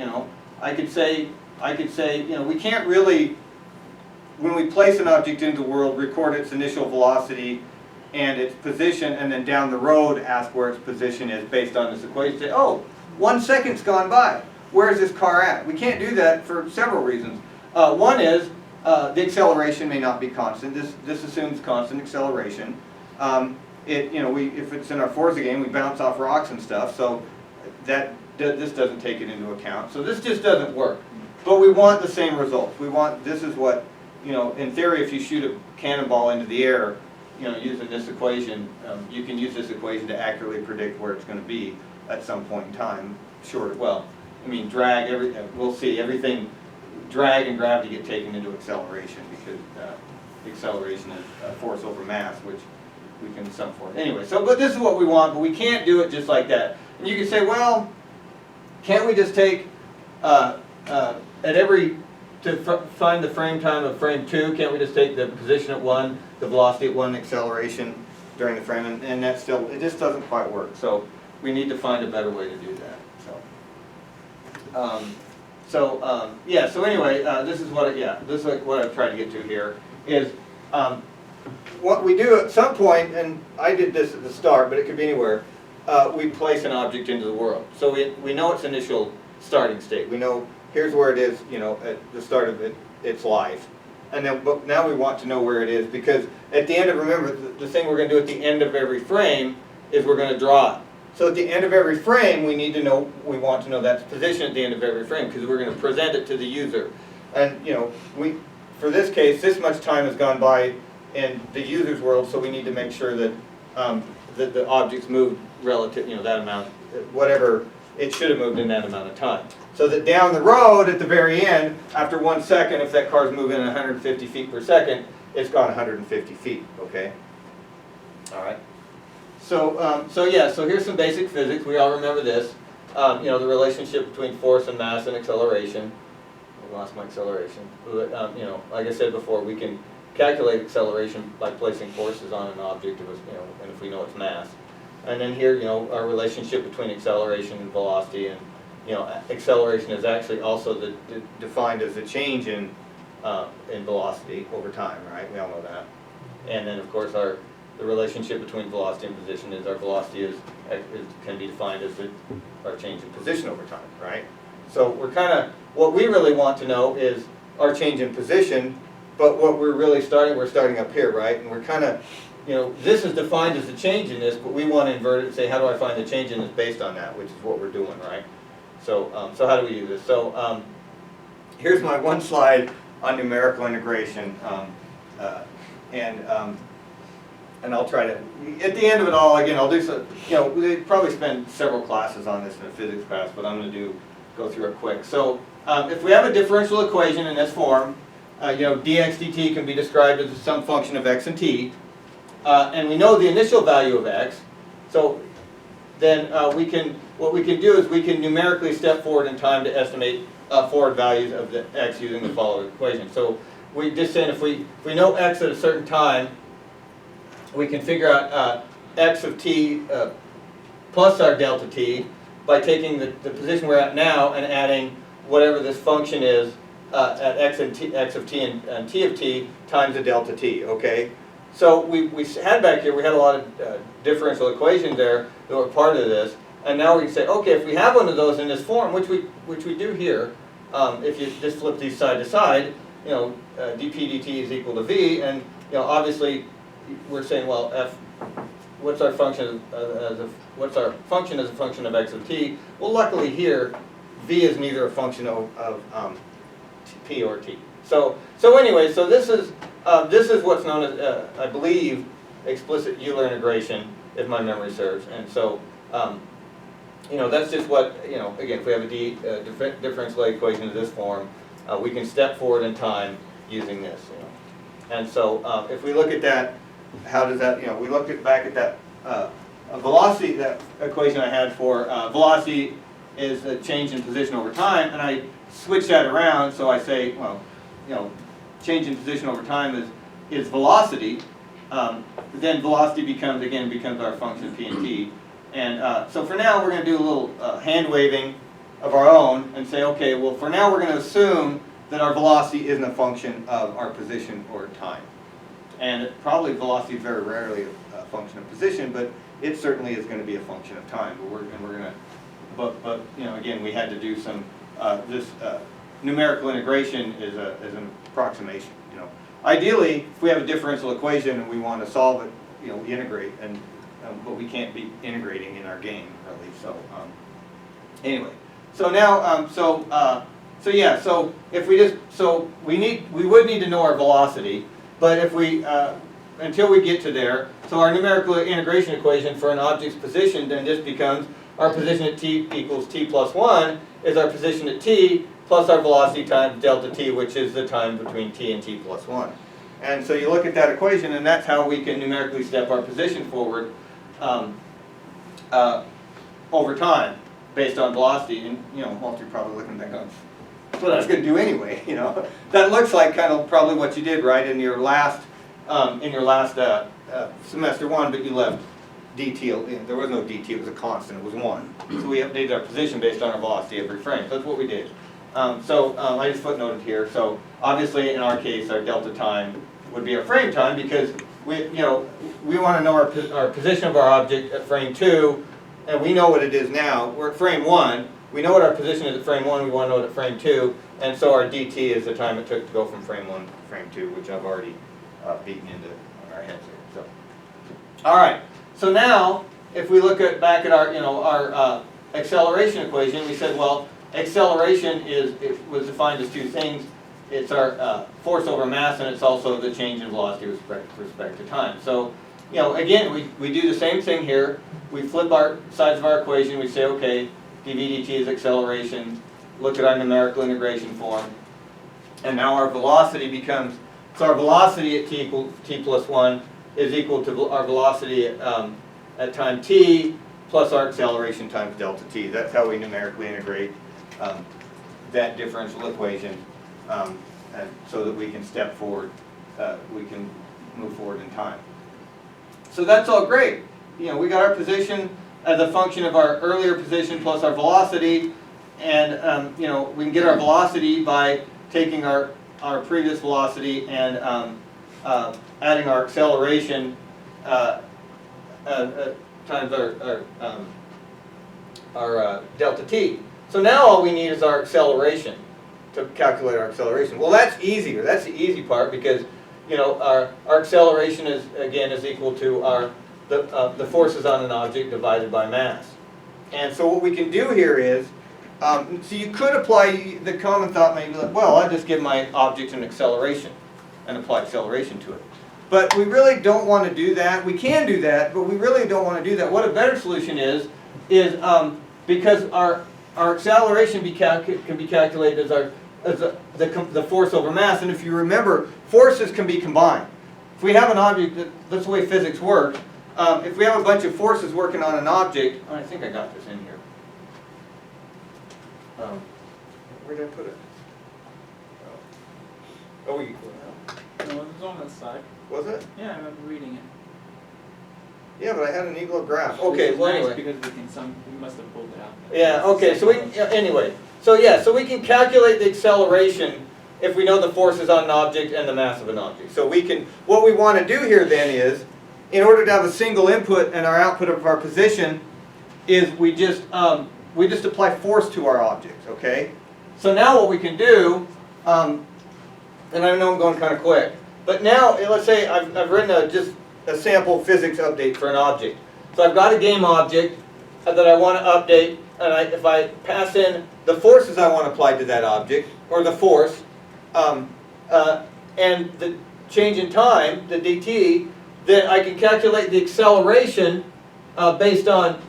I could say, we can't really, when we place an object into the world, record its initial velocity and its position, and then down the road ask where its position is based on this equation. Say, oh, 1 second's gone by. Where is this car at? We can't do that for several reasons. One is the acceleration may not be constant. This assumes constant acceleration. If it's in our Forza game, we bounce off rocks and stuff, so this doesn't take it into account. So this just doesn't work. But we want the same results. This is what, in theory, if you shoot a cannonball into the air, using this equation, you can use this equation to accurately predict where it's going to be at some point in time. Sure, well, drag, we'll see, everything, drag and gravity get taken into acceleration because acceleration is force over mass, which we can sum for. Anyway, but this is what we want, but we can't do it just like that. And you can say, well, can't we just take, to find the frame time of frame 2, can't we just take the position at 1, the velocity at 1, acceleration during the frame, and that still, it just doesn't quite work. So we need to find a better way to do that. So anyway, this is what I've tried to get to here, is what we do at some point, and I did this at the start, but it could be anywhere, we place an object into the world. So we know its initial starting state. We know here's where it is, at the start of its life. and then but now we want to know where it is, because at the end of, remember, the thing we're going to do at the end of every frame is we're going to draw it. So at the end of every frame, we need to know, we want to know that's position at the end of every frame, because we're going to present it to the user. And you know, for this case, this much time has gone by in the user's world, so we need to make sure that that the object's moved relative, you know, that amount, whatever it should have moved in that amount of time. So that down the road at the very end, after 1 second, if that car's moving at 150 feet per second, it's gone 150 feet, okay? All right. So, so here's some basic physics. We all remember this. You know, the relationship between force and mass and acceleration. I lost my acceleration. You know, like I said before, we can calculate acceleration by placing forces on an object, you know, and if we know its mass. And then here, you know, our relationship between acceleration and velocity, and you know, acceleration is actually also defined as a change in velocity over time, right? We all know that. And then, of course, the relationship between velocity and position is our velocity can be defined as our change in position over time, right? So we're kind of, what we really want to know is our change in position, but what we're starting up here, right? And we're kind of, you know, this is defined as a change in this, but we want to invert it and say, how do I find the change in this based on that, which is what we're doing, right? So, so how do we do this? So here's my one slide on numerical integration, and I'll try to, at the end of it all, again, I'll do some, you know, we probably spend several classes on this in a physics class, but I'm going to go through it quick. So if we have a differential equation in this form, you know, dx dt can be described as some function of x and t, and we know the initial value of x, so then what we can do is we can numerically step forward in time to estimate forward values of the x using the following equation. So we just saying if we know x at a certain time, we can figure out x of t plus our delta t by taking the position we're at now and adding whatever this function is at x of t and t of t times the delta t, okay? So we had back here, we had a lot of differential equations there that were part of this, and now we can say, okay, if we have one of those in this form, which we do here, if you just flip these side to side, you know, dp dt is equal to v, and you know, obviously we're saying, well, what's our function as a function of x of t? Well, luckily here, v is neither a function of p or t. So anyway, so this is what's known as, I believe, explicit Euler integration, if my memory serves. And so, you know, that's just what, you know, again, if we have a differential equation of this form, we can step forward in time using this, you know. And so if we look at that, how does that, you know, we looked back at that velocity, that equation I had for velocity is a change in position over time, and I switch that around, so I say, well, you know, change in position over time is velocity. Then velocity becomes our function p and t. And so for now, we're going to do a little hand waving of our own and say, okay, well, for now, we're going to assume that our velocity isn't a function of our position or time. And probably velocity is very rarely a function of position, but it certainly is going to be a function of time. But you know, again, we had to do some numerical integration is an approximation. You know, ideally, if we have a differential equation and we want to solve it, you know, we integrate, but we can't be integrating in our game really. So anyway, so now so yeah, so if we we would need to know our velocity, but if we until we get to there, so our numerical integration equation for an object's position then just becomes our position at t equals t plus 1 is our position at t plus our velocity times delta t, which is the time between t and t plus 1. And so you look at that equation, and that's how we can numerically step our position forward over time based on velocity. And you know, most of you are probably looking back on, that's what I was going to do anyway. You know, that looks like kind of probably what you did, right, in your last semester 1, but you left dt. There was no dt; it was a constant. It was 1. So we updated our position based on our velocity every frame. So that's what we did. I just footnoted here. So obviously, in our case, our delta time would be our frame time because we want to know our position of our object at frame 2, and we know what it is now. We're at frame 1. We know what our position is at frame 1. We want to know it at frame 2. And so our dt is the time it took to go from frame 1 to frame 2, which I've already beaten into our heads here. So, all right. So now, if we look at back at our, our acceleration equation, we said, well, acceleration was defined as two things. It's our force over mass, and it's also the change in velocity with respect to time. So, again, we do the same thing here. We flip our sides of our equation. We say, okay, dv dt is acceleration. Look at our numerical integration form. And now our velocity becomes, so our velocity at t plus 1 is equal to our velocity at time t plus our acceleration times delta t. That's how we numerically integrate that differential equation and so that we can step forward, we can move forward in time. So that's all great. We got our position as a function of our earlier position plus our velocity, and we can get our velocity by taking our previous velocity and adding our acceleration times our delta t. So now all we need is our acceleration to calculate our acceleration. Well, that's easier. That's the easy part because our acceleration is equal to the forces on an object divided by mass. And so what we can do here is, so you could apply, the common thought may be like, well, I'll just give my object an acceleration and apply acceleration to it. But we really don't want to do that. We can do that, but we really don't want to do that. What a better solution is because our acceleration can be calculated as the force over mass. And if you remember, forces can be combined. If we have an object, that's the way physics works. If we have a bunch of forces working on an object, I think I got this in here. Where did I put it? Oh, No, it was on this side. Was it? Yeah, I remember reading it. Yeah, but I had an equal graph. Okay, Which is well nice anyway. because we must have pulled it out. Yeah, okay, so anyway. So we can calculate the acceleration if we know the forces on an object and the mass of an object. So what we want to do here then is, in order to have a single input and our output of our position, is we just apply force to our objects, okay? So now what we can do, and I know I'm going kind of quick, but now let's say I've written just a sample physics update for an object. So I've got a game object that I want to update, and if I pass in the forces I want applied to that object, or the force, and the change in time, the dt, then I can calculate the acceleration based on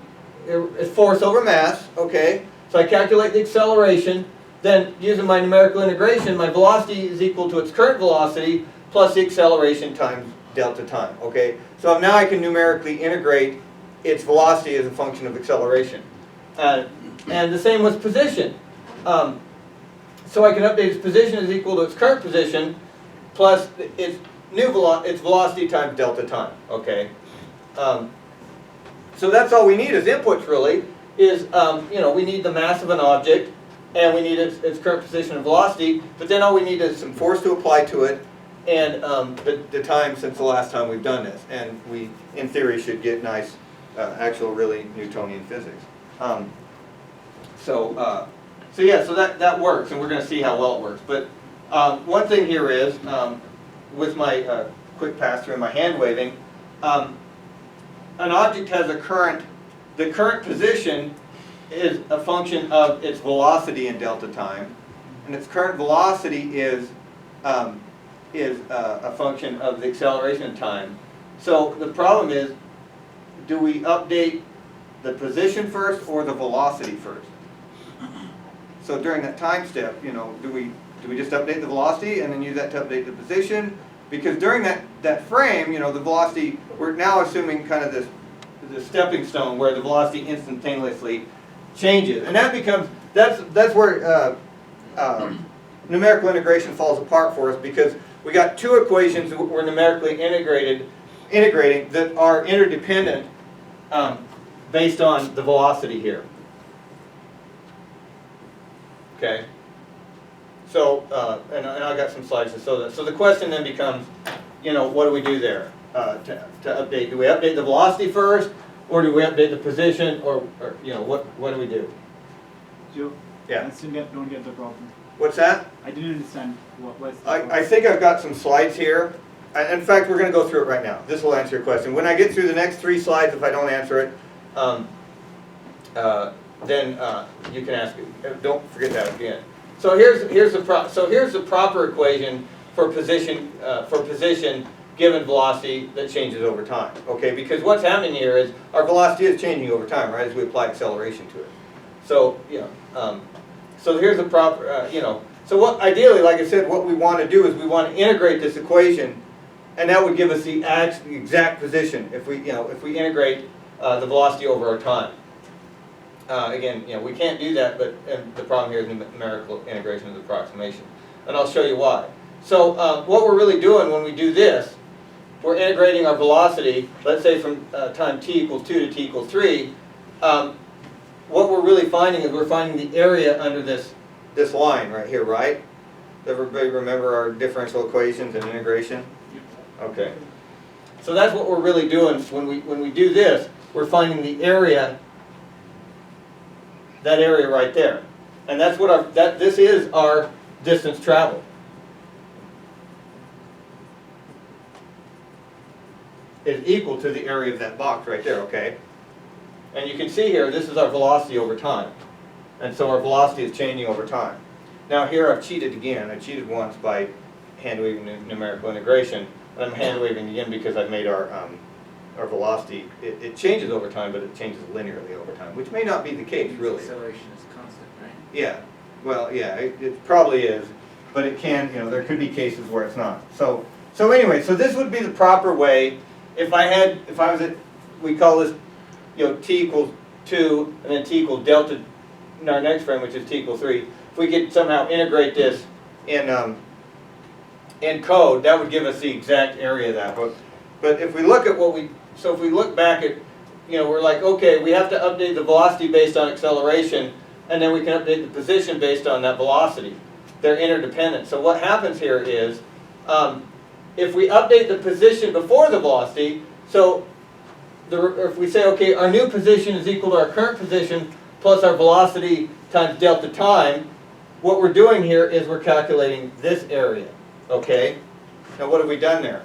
force over mass, okay? So I calculate the acceleration, then using my numerical integration, my velocity is equal to its current velocity plus the acceleration times delta time, okay? So now I can numerically integrate its velocity as a function of acceleration. And the same with position. So I can update its position is equal to its current position plus its velocity times delta time, okay? So that's all we need as inputs really, is we need the mass of an object and we need its current position and velocity, but then all we need is some force to apply to it and the time since the last time we've done this. And we, in theory, should get nice, actual really Newtonian physics. So that works, and we're going to see how well it works. But one thing here is, with my quick pass through and my hand waving, an object has a current. The current position is a function of its velocity in delta time, and its current velocity is a function of the acceleration in time. So the problem is, do we update the position first or the velocity first? So during that time step, do we just update the velocity and then use that to update the position? Because during that frame, the velocity, we're now assuming kind of this stepping stone where the velocity instantaneously changes, and that's where numerical integration falls apart for us, because we got two equations that we're numerically integrating that are interdependent based on the velocity here. Okay. So and I got some slides to show that. So the question then becomes, what do we do there to update? Do we update the velocity first, or do we update the position, or what do we do? Joe, Yeah. I still don't get the problem. What's that? I didn't understand what was. I think I've got some slides here. In fact, we're going to go through it right now. This will answer your question. When I get through the next 3 slides, if I don't answer it, then you can ask it. Don't forget that again. So here's the proper equation for position given velocity that changes over time. Okay, because what's happening here is our velocity is changing over time, right, as we apply acceleration to it. So so here's the proper So what ideally, like I said, what we want to do is we want to integrate this equation, and that would give us the exact position if we integrate the velocity over our time. Again, we can't do that, but the problem here is numerical integration of the approximation, and I'll show you why. So what we're really doing when we do this, we're integrating our velocity, let's say from time t equals 2 to t equals 3. What we're really finding is we're finding the area under this line right here, right? Everybody remember our differential equations and integration? Okay. So that's what we're really doing when we do this. We're finding the area, that area right there, and that's what this is our distance traveled. Is equal to the area of that box right there. Okay. And you can see here, this is our velocity over time. And so our velocity is changing over time. Now here I've cheated again. I cheated once by hand-waving numerical integration. And I'm hand-waving again because I've made our velocity, it changes over time, but it changes linearly over time, which may not be the case, really. Acceleration is constant, right? Yeah. Well, yeah, it probably is. But it can, there could be cases where it's not. So anyway, so this would be the proper way. If I was at, we call this, t equals 2, and then t equals delta in our next frame, which is t equals 3. If we could somehow integrate this in code, that would give us the exact area of that. But if we look at if we look back at, we're like, okay, we have to update the velocity based on acceleration, and then we can update the position based on that velocity. They're interdependent. So what happens here is, if we update the position before the velocity, so if we say, okay, our new position is equal to our current position plus our velocity times delta time, what we're doing here is we're calculating this area, okay? Now what have we done there?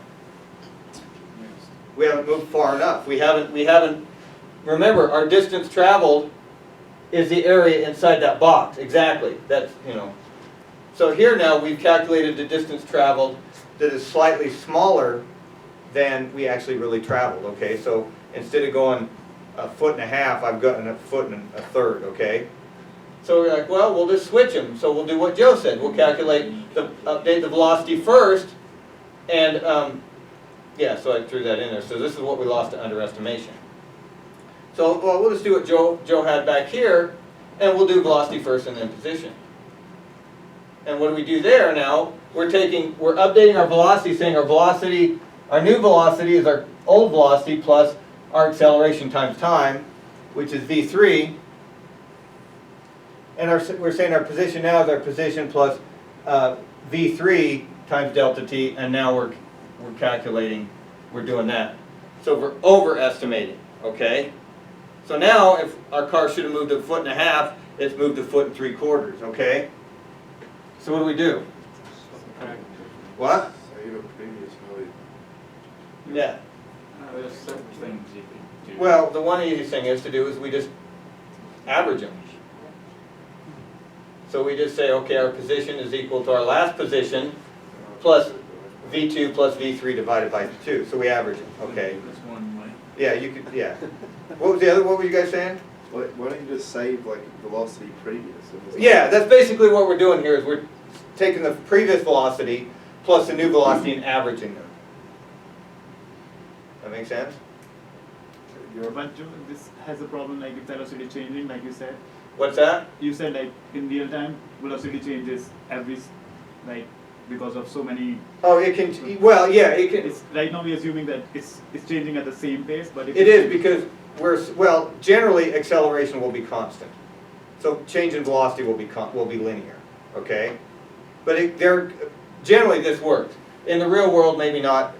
We haven't moved far enough. We haven't, remember, our distance traveled is the area inside that box, exactly. That's, So here now we've calculated the distance traveled that is slightly smaller than we actually really traveled, okay? So instead of going 1.5 feet, I've gotten 1.33 feet, okay? So we're like, well, we'll just switch them. So we'll do what Joe said. We'll update the velocity first, and yeah, so I threw that in there. So this is what we lost to underestimation. So well, we'll just do what Joe had back here, and we'll do velocity first and then position. And what do we do there now? We're updating our velocity, saying our new velocity is our old velocity plus our acceleration times time, which is v3. And we're saying our position now is our position plus v3 times delta t, and now we're calculating, we're doing that. So we're overestimating, okay? So now if our car should have moved 1.5 feet, it's moved 1.75 feet, okay? So what do we do? What? Save a previous value. Yeah. There's certain things you can do. Well, the one easy thing is to do is we just average them. So we just say, okay, our position is equal to our last position plus v2 plus v3 divided by 2. So we average them, okay? That's one way. Yeah, you could, yeah. What were you guys saying? Why don't you just save like velocity previous? Yeah, that's basically what we're doing here is we're taking the previous velocity plus the new velocity and averaging them. That make sense? But Joe, this has a problem like if velocity changing, like you said. What's that? You said like in real time, velocity changes because of so many. Oh, it can, well, yeah, it can. It's, right now we're assuming that it's changing at the same pace, but if It is because generally acceleration will be constant. So change in velocity will be linear, okay? But generally this works. In the real world, maybe not,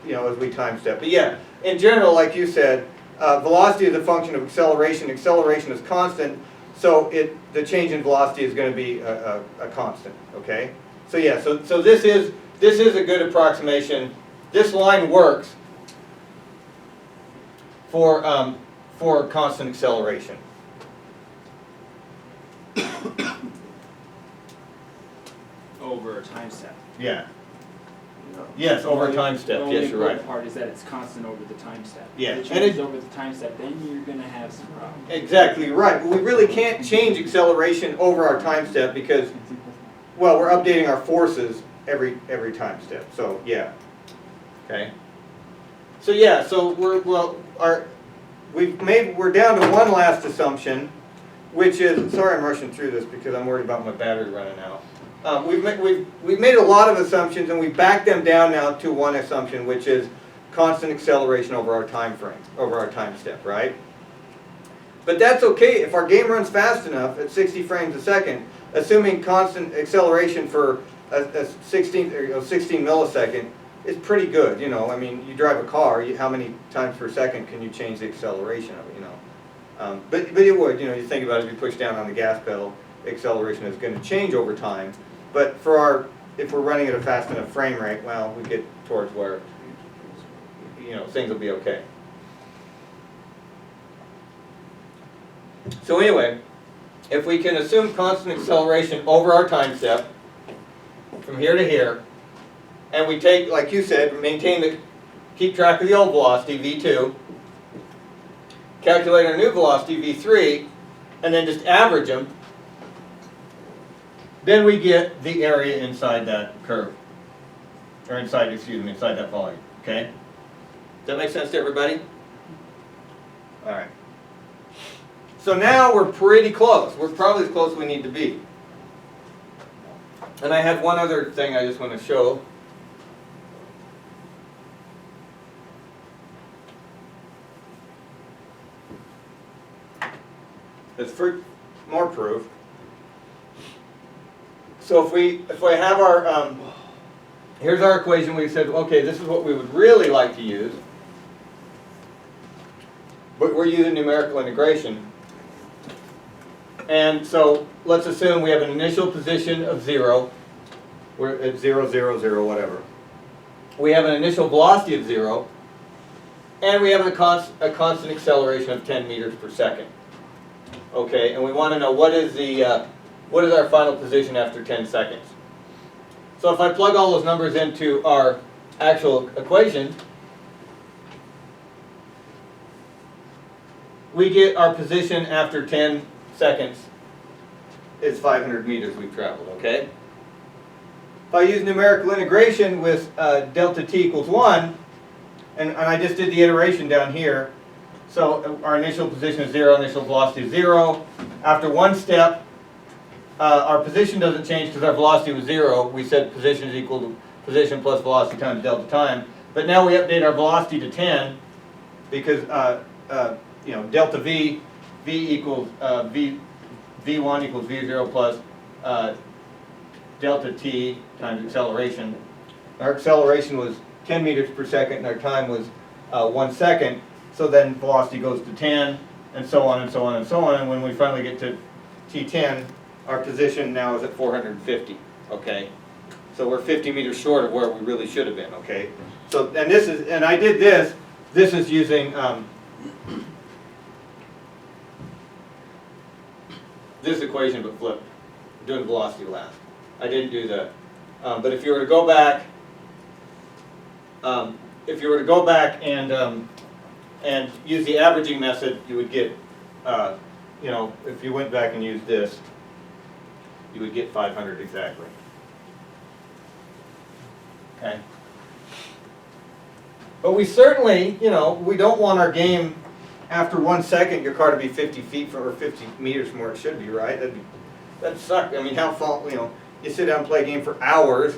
as we time step. But yeah, in general, like you said, velocity is a function of acceleration. Acceleration is constant, So the change in velocity is going to be a constant, okay? So yeah, so this is a good approximation. This line works for constant acceleration. Over a time step. Yeah. Yes, over a time step. The Yes, only you're right. important part is that it's constant over the time step. Yeah, If it and changes it- over the time step, then you're gonna have some problems. Exactly right. But we really can't change acceleration over our time step because, well, we're updating our forces every time step. So yeah. Okay. So yeah. So we're down to one last assumption, which is, sorry I'm rushing through this because I'm worried about my battery running out. We've made a lot of assumptions and we backed them down now to one assumption, which is constant acceleration over our time frame, over our time step, right? But that's okay if our game runs fast enough at 60 frames a second, assuming constant acceleration for a 16 millisecond is pretty good. You know, I mean, you drive a car, how many times per second can you change the acceleration of it? You know, but it would. You know, you think about it, if you push down on the gas pedal, acceleration is going to change over time. But for if we're running at a fast enough frame rate, well, we get towards where, you know, things will be okay. So anyway, if we can assume constant acceleration over our time step, from here to here, and we take, like you said, keep track of the old velocity, v2, calculate our new velocity, v3, and then just average them, then we get the area inside that curve. Or inside that volume, okay? Does that make sense to everybody? All right. So now we're pretty close. We're probably as close as we need to be. And I had one other thing I just want to show. It's for more proof. So if we have our, here's our equation. We said, okay, this is what we would really like to use. But we're using numerical integration. And so let's assume we have an initial position of 0. We're at 0, 0, 0, whatever. We have an initial velocity of 0. And we have a constant acceleration of 10 meters per second. Okay, and we want to know what is our final position after 10 seconds. So if I plug all those numbers into our actual equation, we get our position after 10 seconds is 500 meters we've traveled, okay? If I use numerical integration with delta t equals 1, and I just did the iteration down here, so our initial position is 0, initial velocity is 0. After one step, our position doesn't change because our velocity was 0. We said position is equal to position plus velocity times delta time. But now we update our velocity to 10 because you know, delta v equals v1 equals v0 plus delta t times acceleration. Our acceleration was 10 meters per second and our time was 1 second. So then velocity goes to 10 and so on and so on and so on. And when we finally get to t10, our position now is at 450, okay? So we're 50 meters short of where we really should have been, okay? So, and I did this is using this equation but flipped, doing velocity last. I didn't do that. But if you were to go back, and use the averaging method, you would get, you know, if you went back and used this, you would get 500 exactly. Okay. But we certainly, you know, we don't want our game after 1 second your car to be 50 feet from, or 50 meters from where it should be, right? That'd suck. I mean, how far, you know, you sit down and play a game for hours,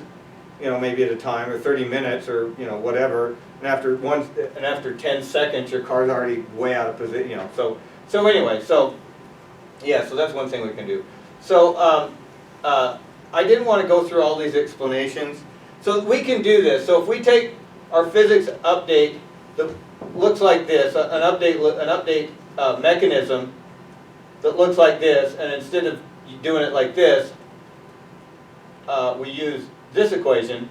you know, maybe at a time, or 30 minutes, or you know, whatever. And after 10 seconds, your car's already way out of position, you know. So anyway, so yeah, so that's one thing we can do. So I didn't want to go through all these explanations. So we can do this. So if we take our physics update that looks like this, an update mechanism that looks like this, and instead of doing it like this, we use this equation,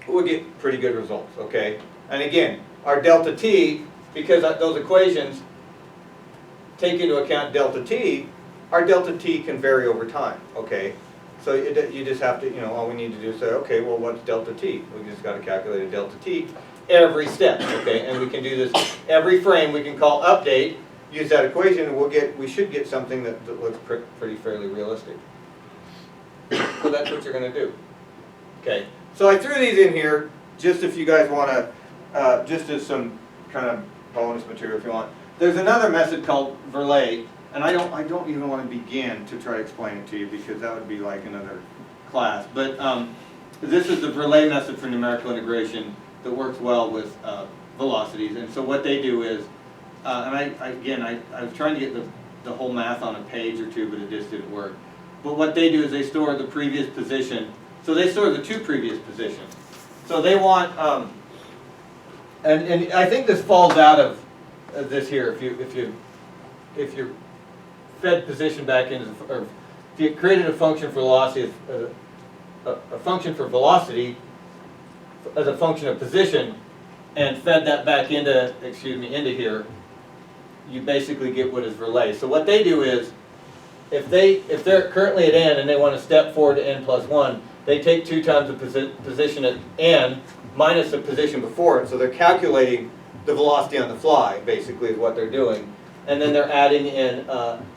we'll get pretty good results, okay? And again, our delta t, because those equations take into account delta t, our delta t can vary over time, okay? So you just have to, all we need to do is say, okay, well, what's delta t? We just got to calculate a delta t every step, okay? And we can do this every frame. We can call update, use that equation, and we should get something that looks pretty fairly realistic. So that's what you're going to do. Okay, so I threw these in here just if you guys want to, just as some kind of bonus material if you want. There's another method called Verlet, and I don't even want to begin to try to explain it to you because that would be like another class. But this is the Verlet method for numerical integration that works well with velocities. And so what they do is, and I was trying to get the whole math on a page or two, but it just didn't work. But what they do is they store the previous position. So they store the two previous positions. So they want, and I think this falls out of this here. If you're fed position back into, or if you created a function for velocity, a function for velocity as a function of position, and fed that back into, into here, you basically get what is Verlet. So what they do is, if they're currently at n and they want to step forward to n plus 1, they take 2 times the position at n minus the position before it. So they're calculating the velocity on the fly, basically, is what they're doing. And then they're adding in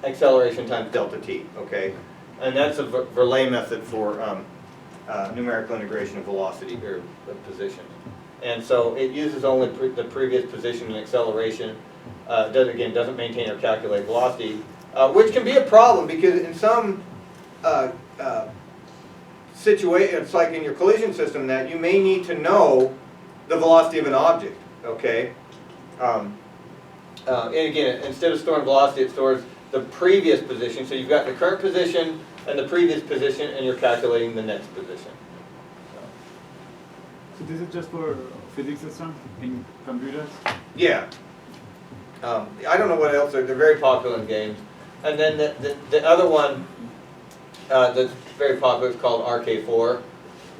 acceleration times delta t, okay? And that's a Verlet method for numerical integration of velocity, or of position. And so it uses only the previous position and acceleration. Doesn't maintain or calculate velocity, which can be a problem because in some situations, like in your collision system, that you may need to know the velocity of an object, okay? And again, instead of storing velocity, it stores the previous position. So you've got the current position and the previous position, and you're calculating the next position. So this is just for physics system in computers? Yeah. I don't know what else. They're very popular in games. And then the other one that's very popular is called RK4.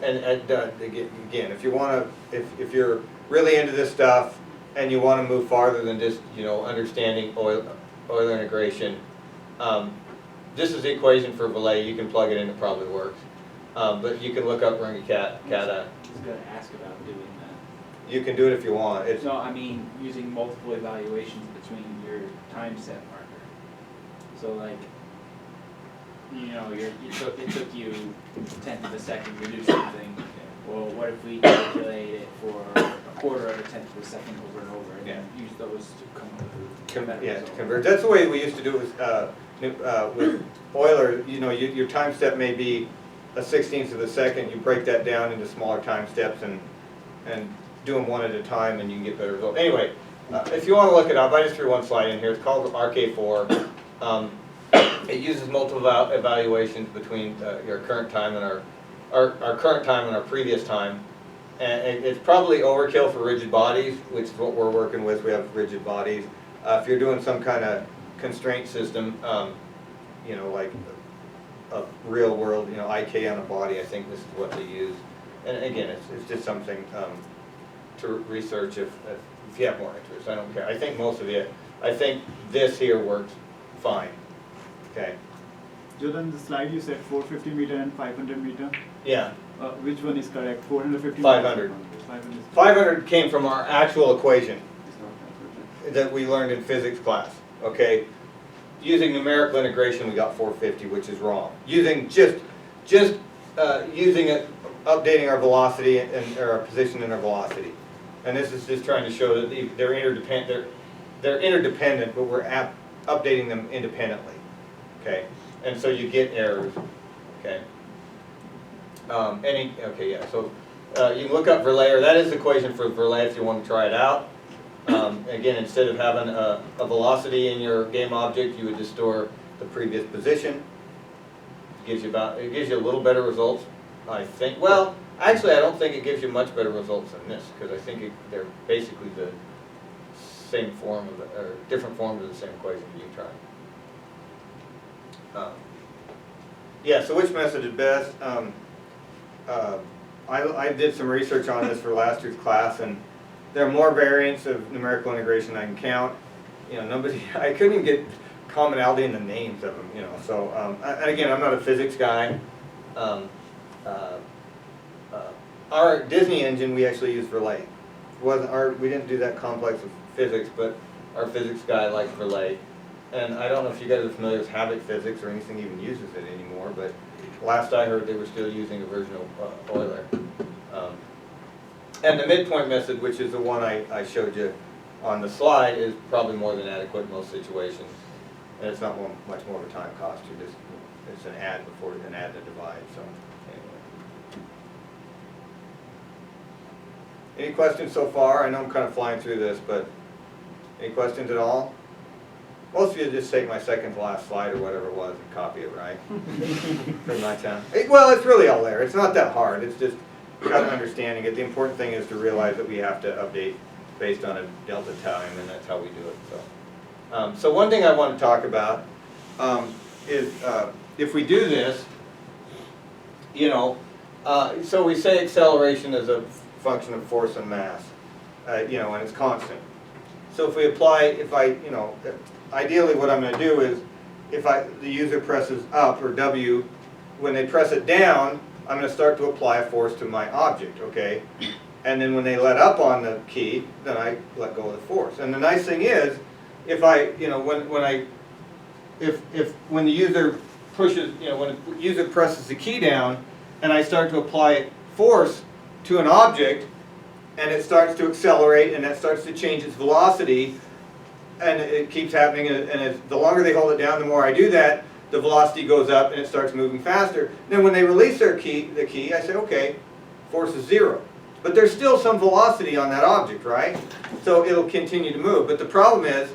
And again, if you want to, if you're really into this stuff and you want to move farther than just understanding Euler integration, this is the equation for Verlet. You can plug it in; it probably works. But you can look up Runge-Kata. I was going to ask about doing that. You can do it if you want. It's, No, I mean using multiple evaluations between your time set marker. So like, it took you 1/10 of a second to do something. Well, what if we calculate it for a quarter of a tenth of a second over and over, and then use those to come up with better results? converge. That's the way we used to do it with Euler. Your time step may be a 16th of a second. You break that down into smaller time steps and do them one at a time, and you can get better results. Anyway, if you want to look it up, I just threw one slide in here. It's called RK4. It uses multiple evaluations between your current time and our current time and our previous time. And it's probably overkill for rigid bodies, which is what we're working with. We have rigid bodies. If you're doing some kind of constraint system, like a real world, IK on a body, I think this is what they use. And again, it's just something to research if you have more interest. I don't care. I think most of it, I think this here works fine. Okay. Jordan, the slide you said 450 meter and 500 meter. Yeah. Which one is correct? 450 500. 500. 500 came from our actual equation that we learned in physics class. Okay. Using numerical integration, we got 450, which is wrong. Using using it, updating our velocity and our position and our velocity. And this is just trying to show that they're interdependent. They're interdependent, but we're updating them independently. Okay. And so you get errors. Okay. So you can look up Verlet. That is the equation for Verlet if you want to try it out. Again, instead of having a velocity in your game object, you would just store the previous position. It gives you a little better results, I think. Well, actually, I don't think it gives you much better results than this, because I think they're basically the same form or different forms of the same equation. You try. Yeah, so which method is best? I did some research on this for last year's class, and there are more variants of numerical integration than I can count. You know, I couldn't even get commonality in the names of them, you know, so, and again, I'm not a physics guy. Our Disney engine we actually use Relay. We didn't do that complex of physics, but our physics guy likes Relay. And I don't know if you guys are familiar with Havoc Physics or anything even uses it anymore, but last I heard they were still using a version of Euler. And the midpoint method, which is the one I showed you on the slide, is probably more than adequate in most situations. And it's not much more of a time cost. It's an add before an add and divide. So anyway. Any questions so far? I know I'm kind of flying through this, but any questions at all? Most of you just take my second to last slide or whatever it was and copy it, right? From my time. Well, it's really all there. It's not that hard. It's just kind of understanding it. The important thing is to realize that we have to update based on a delta time, and that's how we do it. So one thing I want to talk about is if we do this, you know, so we say acceleration is a function of force and mass, you know, and it's constant. So if we apply, you know, ideally what I'm going to do is if the user presses up, or W, when they press it down, I'm going to start to apply a force to my object, okay? And then when they let up on the key, then I let go of the force. And the nice thing is, if you know, when the user pushes, you know, when the user presses the key down, and I start to apply force to an object, and it starts to accelerate, and that starts to change its velocity, and it keeps happening, and the longer they hold it down, the more I do that, the velocity goes up, and it starts moving faster. Then when they release the key, I say, okay, force is 0. But there's still some velocity on that object, right? So it'll continue to move. But the problem is,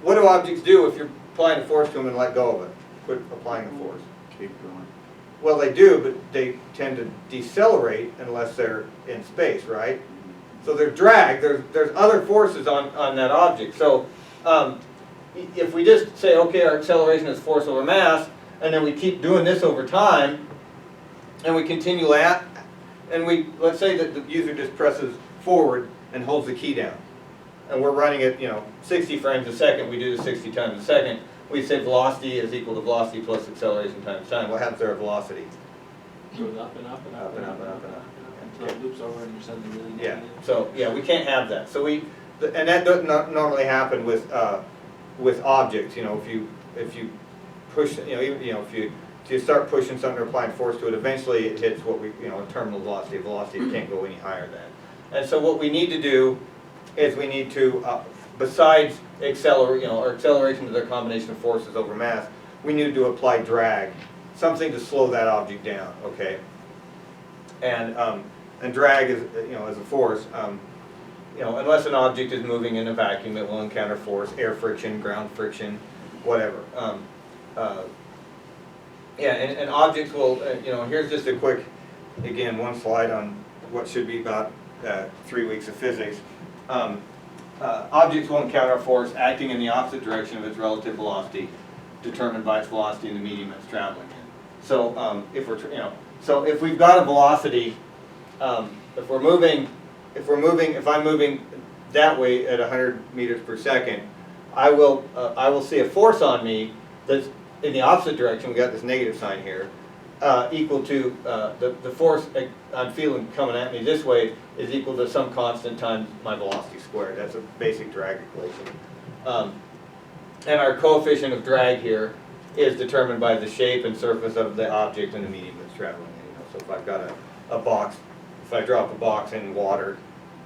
what do objects do if you're applying a force to them and let go of it? Quit applying the force. Keep going. Well, they do, but they tend to decelerate unless they're in space, right? So there's drag, there's other forces on that object. So if we just say, okay, our acceleration is force over mass, and then we keep doing this over time, and we continue and let's say that the user just presses forward and holds the key down, and we're running at, you know, 60 frames a second. We do this 60 times a second. We say velocity is equal to velocity plus acceleration times time. What happens to our velocity? Goes up and up and up and up and up and up until it loops over and you're suddenly really negative. Yeah. So yeah, we can't have that. So and that doesn't normally happen with objects. You know, if you push, if you start pushing something or applying force to it, eventually it hits what a terminal velocity. Velocity can't go any higher than. And so what we need to do is we need to, besides acceleration to their combination of forces over mass, we need to apply drag, something to slow that object down. Okay. And drag is as a force. Unless an object is moving in a vacuum, it will encounter force, air friction, ground friction, whatever. And objects will, here's just a quick, again, one slide on what should be about 3 weeks of physics. Objects will encounter a force acting in the opposite direction of its relative velocity, determined by its velocity in the medium it's traveling in. So if we've got a velocity, if I'm moving that way at 100 meters per second, I will see a force on me that's in the opposite direction. We got this negative sign here, equal to the force I'm feeling coming at me this way is equal to some constant times my velocity squared. That's a basic drag equation. And our coefficient of drag here is determined by the shape and surface of the object and the medium it's traveling in. So if I've got a box, if I drop a box in water,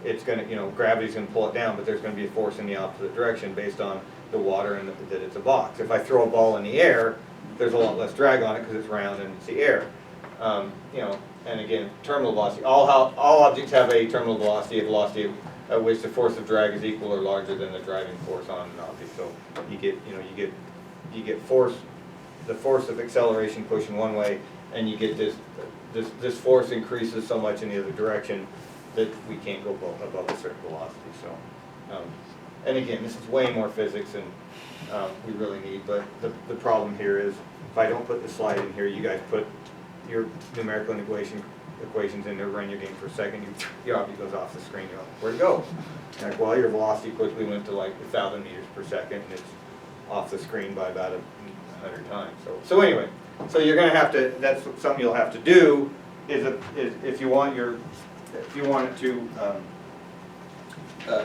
it's going to, gravity's going to pull it down, but there's going to be a force in the opposite direction based on the water and that it's a box. If I throw a ball in the air, there's a lot less drag on it because it's round and it's the air. And again, terminal velocity. All objects have a terminal velocity, a velocity at which the force of drag is equal or larger than the driving force on an object. So you get force, the force of acceleration pushing one way, and you get this force increases so much in the other direction that we can't go above a certain velocity. So, And again, this is way more physics than we really need, but the problem here is, if I don't put the slide in here, you guys put your numerical equations in there, run your game for a second, your object goes off the screen, you're like, where'd it go? Like, well, your velocity quickly went to like 1,000 meters per second, and it's off the screen by about 100 times. So anyway, so you're going to have to. That's something you'll have to do. Is if you want it to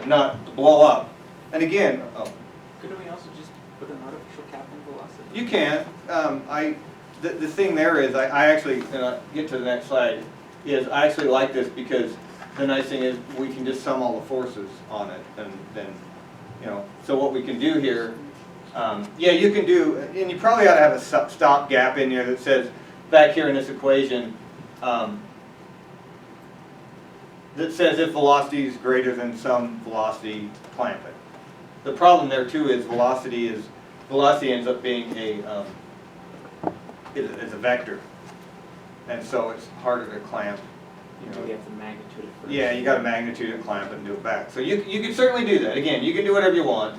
not blow up. And again, Couldn't we also just put an artificial cap on velocity? you can. The thing there is, I actually get to the next slide. Is I actually like this because the nice thing is we can just sum all the forces on it, and then So what we can do here. Yeah, you can do, and you probably ought to have a stop gap in there that says, back here in this equation, that says if velocity is greater than some velocity, clamp it. The problem there too is velocity ends up being is a vector, and so it's harder to clamp. We have the magnitude at first. Yeah, you got a magnitude and clamp it and do it back. So you can certainly do that. Again, you can do whatever you want.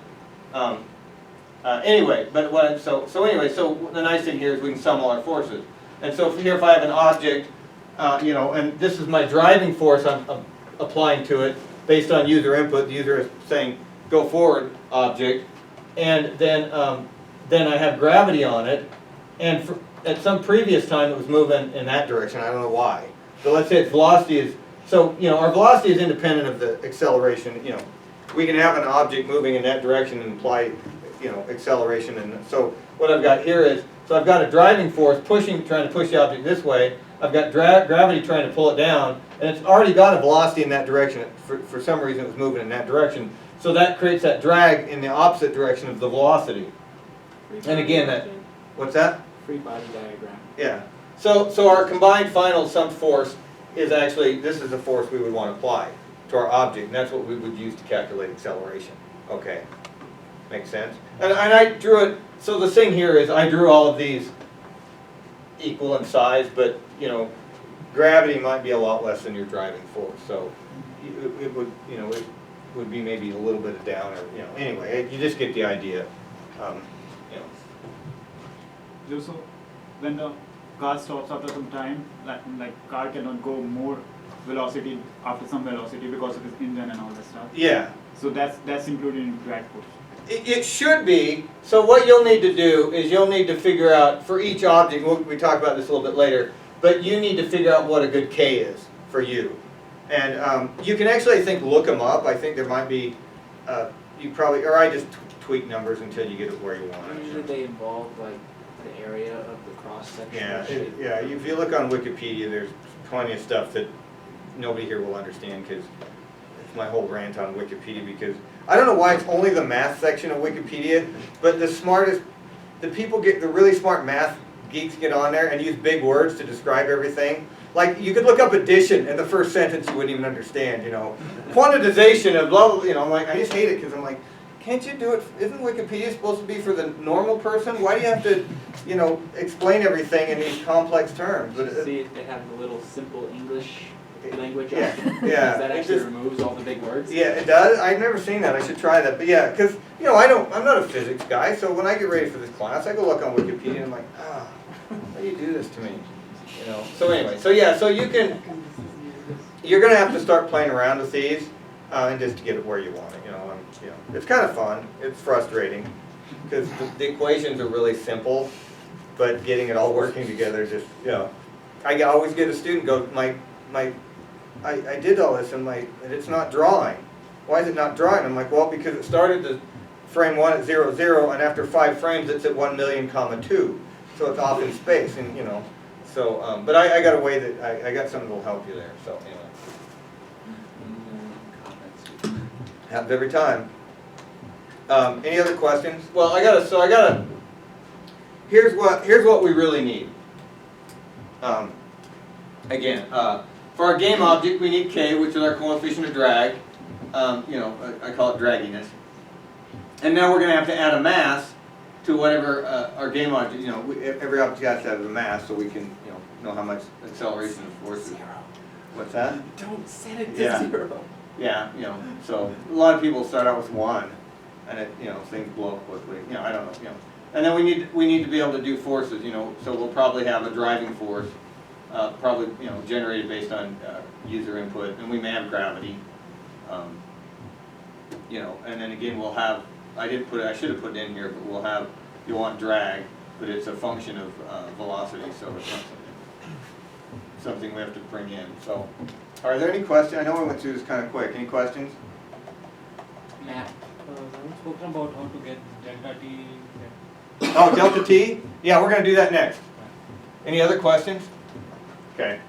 Anyway, but so the nice thing here is we can sum all our forces. And so here, if I have an object, and this is my driving force I'm applying to it based on user input. The user is saying go forward object, and then I have gravity on it, and at some previous time it was moving in that direction. I don't know why. So let's say its velocity is our velocity is independent of the acceleration. We can have an object moving in that direction and apply acceleration. And so what I've got here is, so I've got a driving force trying to push the object this way. I've got gravity trying to pull it down, and it's already got a velocity in that direction. For some reason it was moving in that direction. So that creates that drag in the opposite direction of the velocity. And again, what's that? Free body diagram. Yeah. So our combined final sum force is actually, this is the force we would want to apply to our object, and that's what we would use to calculate acceleration. Okay. Makes sense? And I drew it, so the thing here is I drew all of these equal in size, but gravity might be a lot less than your driving force. So it would be maybe a little bit of down, or anyway, you just get the idea. So when the car stops after some time, like car cannot go more velocity after some velocity because of its engine and all that stuff. Yeah. So that's included in drag force. It should be. So what you'll need to do is you'll need to figure out for each object, we talk about this a little bit later, but you need to figure out what a good K is for you. And you can actually, I think, look them up. I think there might be, or I just tweak numbers until you get it where you want it. Usually they involve like the area of the cross section. Yeah, if you look on Wikipedia, there's plenty of stuff that nobody here will understand, because it's my whole rant on Wikipedia, because I don't know why it's only the math section of Wikipedia, but the really smart math geeks get on there and use big words to describe everything. Like, you could look up addition, and the first sentence you wouldn't even understand, Quantization of blah, blah, I'm like, I just hate it, because I'm like, can't you do it? Isn't Wikipedia supposed to be for the normal person? Why do you have to, explain everything in these complex terms? But see, they have the little simple English language. Yeah, option. yeah. That actually removes all the big words. Yeah, it does. I've never seen that. I should try that. But yeah, because I'm not a physics guy, so when I get ready for this class, I go look on Wikipedia and I'm like, why do you do this to me? So anyway, so you're gonna have to start playing around with these, and just to get it where you want it. It's kind of fun. It's frustrating because the equations are really simple, but getting it all working together just I always get a student go, I did all this and it's not drawing. Why is it not drawing? I'm like, well, because it started the frame 1 at 0, 0, and after 5 frames it's at 1,000,000,2. So it's off in space, and so but I got a way that I got something that'll help you there. So anyway, happens every time. Any other questions? Well, here's what we really need. Again, for our game object, we need K, which is our coefficient of drag. I call it dragginess. And now we're going to have to add a mass to whatever our game object. Every object has to have a mass, so we can know how much acceleration and force. Zero. What's that? Don't set it to Yeah. 0. Yeah, so a lot of people start out with 1. and it, you know, things blow up quickly, you know, I don't know, you know. And then we need to be able to do forces, you know, so we'll probably have a driving force, probably, you know, generated based on user input, and we may have gravity. You know, and then again, we'll have, I should have put it in here, but we'll have, you want drag, but it's a function of velocity, so it's not something we have to bring in. So, are there any questions? I know we went through this kind of quick. Any questions? Matt, We've spoken about how to get delta T. Oh, delta T? Yeah, we're going to do that next. Any other questions? Okay.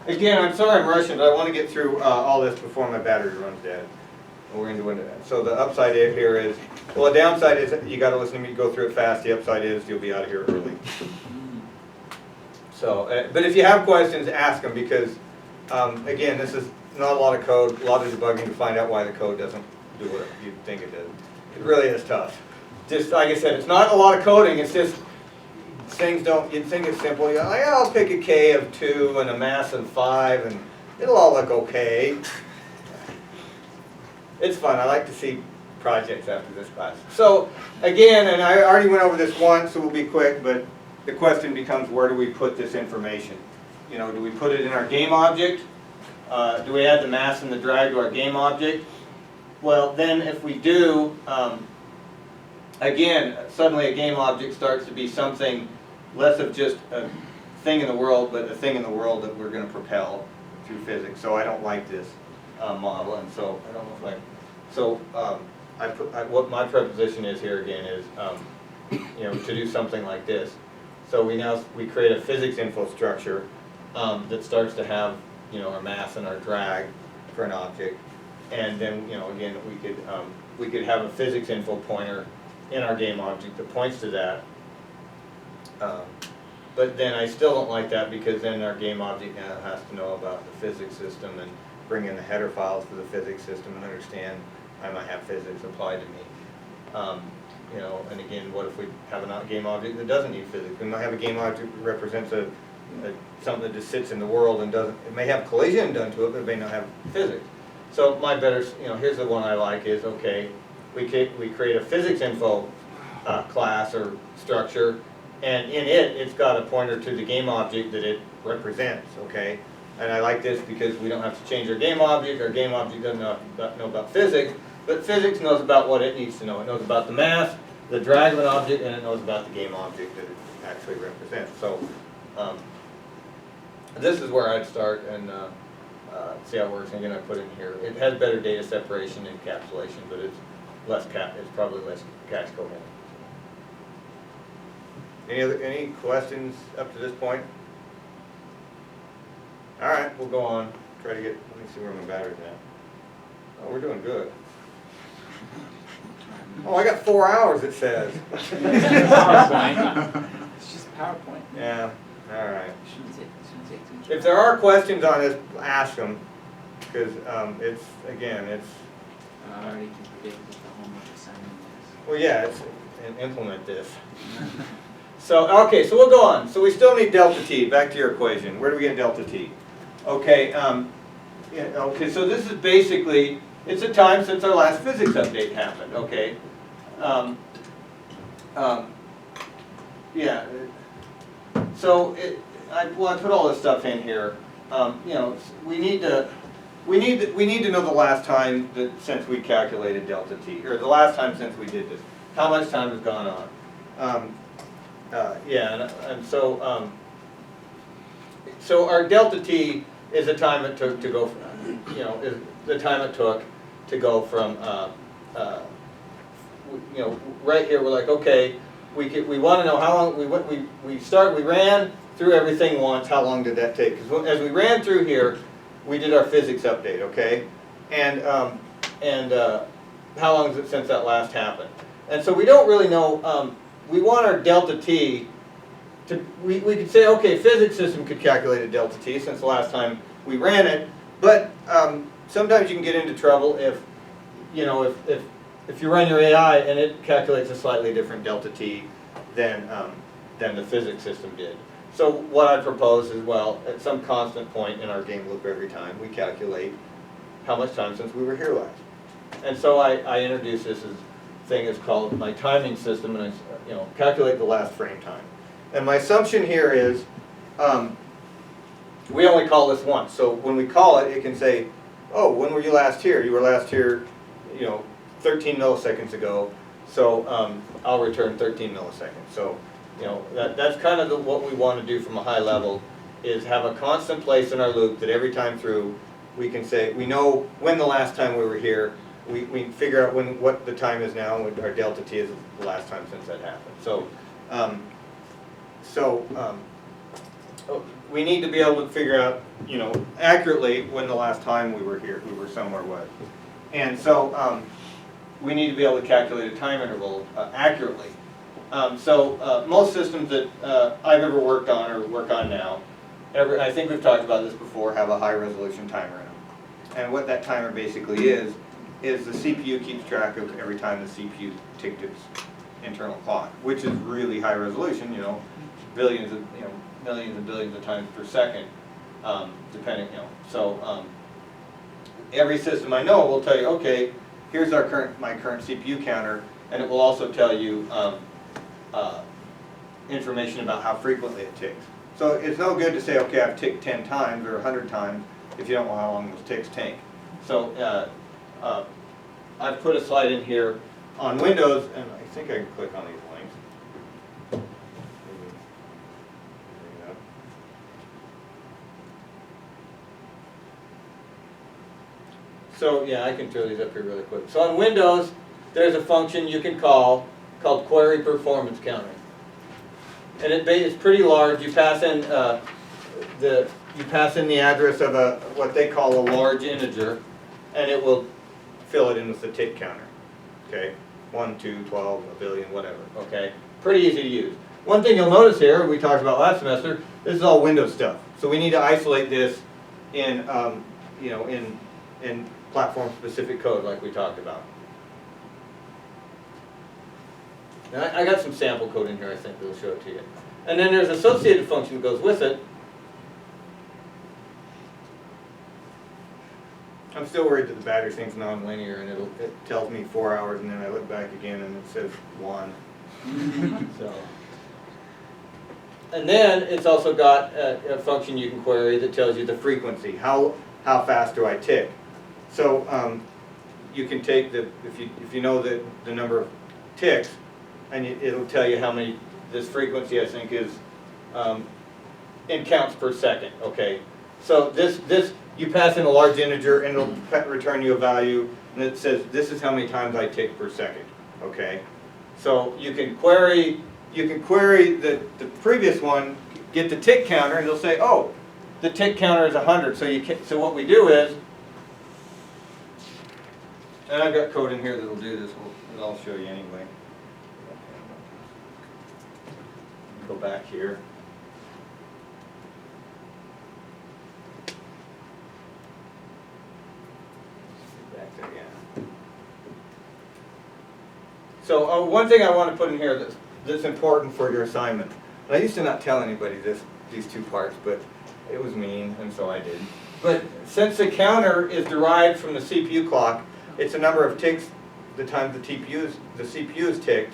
Again, I'm sorry I'm rushing, but I want to get through all this before my battery runs dead. And we're going to go into that. So the upside here is, well, the downside is you got to listen to me go through it fast. The upside is you'll be out of here early. So, but if you have questions, ask them, because again, this is not a lot of code, a lot of debugging to find out why the code doesn't do what you think it does. It really is tough. Just like I said, it's not a lot of coding, it's just things don't, you'd think it's simple. You're like, I'll pick a K of 2 and a mass of 5 and it'll all look okay. It's fun, I like to see projects after this class. So again, and I already went over this once, so we'll be quick, but the question becomes, where do we put this information? You know, do we put it in our game object? Do we add the mass and the drag to our game object? Well, then if we do, again, suddenly a game object starts to be something less of just a thing in the world, but a thing in the world that we're going to propel through physics. So I don't like this model, and so I don't know if what my proposition is here again is, you know, to do something like this. So we create a physics info structure that starts to have, you know, our mass and our drag for an object, and then, you know, again, we could have a physics info pointer in our game object that points to that. But then I still don't like that, because then our game object now has to know about the physics system and bring in the header files for the physics system and understand I might have physics applied to me. You know, and again, what if we have a game object that doesn't need physics? We might have a game object that represents something that just sits in the world and doesn't, it may have collision done to it, but it may not have physics. So my better, you know, here's the one I like is, okay, we create a physics info class or structure, and in it, it's got a pointer to the game object that it represents, okay? And I like this because we don't have to change our game object doesn't know about physics, but physics knows about what it needs to know. It knows about the mass, the drag of an object, and it knows about the game object that it actually represents. So this is where I'd start and see how it works. And again, I put in here, it has better data separation and encapsulation, but it's probably less cache coherent. Any questions up to this point? All right, we'll go on. Try to get. Let me see where my battery's at. Oh, we're doing good. Oh, I got 4 hours. It says. PowerPoint. It's just PowerPoint. Yeah. All right. Shouldn't take too much. If there are questions on this, ask them, because it's I already can predict what the homework assignment is. well, yeah, and implement this. So, okay, so we'll go on. So we still need delta t. Back to your equation. Where do we get delta t? Okay, yeah, okay, so this is basically, it's a time since our last physics update happened, okay? Yeah, so I put all this stuff in here. You know, we need to know the last time since we calculated delta t, or the last time since we did this. How much time has gone on? Yeah, and so so our delta t is the time it took to go from, you know, is the time it took to go from, you know, right here we're like, okay, we want to know how long we ran through everything once. How long did that take? Because as we ran through here, we did our physics update, okay, and how long is it since that last happened? And so we don't really know. We want our delta t to, we could say, okay, physics system could calculate a delta t since the last time we ran it, but sometimes you can get into trouble if, you know, if you run your AI and it calculates a slightly different delta t than the physics system did. So what I propose is, well, at some constant point in our game loop every time, we calculate how much time since we were here last. And so I introduced this thing is called my timing system, and I calculate the last frame time. And my assumption here is we only call this once. So when we call it, it can say, oh, when were you last here? You were last here, 13 milliseconds ago. So I'll return 13 milliseconds. So that's kind of what we want to do from a high level, is have a constant place in our loop that every time through we can say, we know when the last time we were here, we figure out what the time is now, and our delta t is the last time since that happened. So we need to be able to figure out, accurately when the last time we were here, we were somewhere was. And so we need to be able to calculate a time interval accurately. Most systems that I've ever worked on or work on now, I think we've talked about this before, have a high resolution timer in them. And what that timer basically is the CPU keeps track of every time the CPU ticked its internal clock, which is really high resolution, billions of, millions and billions of times per second, depending, So every system I know will tell you, okay, here's my current CPU counter, and it will also tell you information about how frequently it ticks. So it's no good to say, okay, I've ticked 10 times or 100 times if you don't know how long those ticks take. So I've put a slide in here on Windows, and I think I can click on these links. So yeah, I can throw these up here really quick. So on Windows, there's a function you can call called query performance counting, and it's pretty large. You pass in the address of what they call a large integer, and it will fill it in with the tick counter. Okay, 1, 2, 12, a billion, whatever. Okay, pretty easy to use. One thing you'll notice here, we talked about last semester, this is all Windows stuff. So we need to isolate this in in platform-specific code, like we talked about. And I got some sample code in here, I think, that'll show it to you. And then there's an associated function that goes with it. I'm still worried that the battery thing's non-linear, and it tells me 4 hours, and then I look back again, and it says 1. So. And then it's also got a function you can query that tells you the frequency. How fast do I tick? So you can take if you know the number of ticks, and it'll tell you how many. This frequency, I think, is in counts per second. Okay, so this you pass in a large integer, and it'll return you a value, and it says this is how many times I tick per second. Okay, so you can query the previous one, get the tick counter, and it'll say, oh, the tick counter is 100. So what we do is, and I've got code in here that'll do this. I'll show you anyway. Go back here. Back there again. So one thing I want to put in here that's important for your assignment. And I used to not tell anybody these two parts, but it was mean, and so I did. But since the counter is derived from the CPU clock, it's a number of ticks the times the CPU is ticked.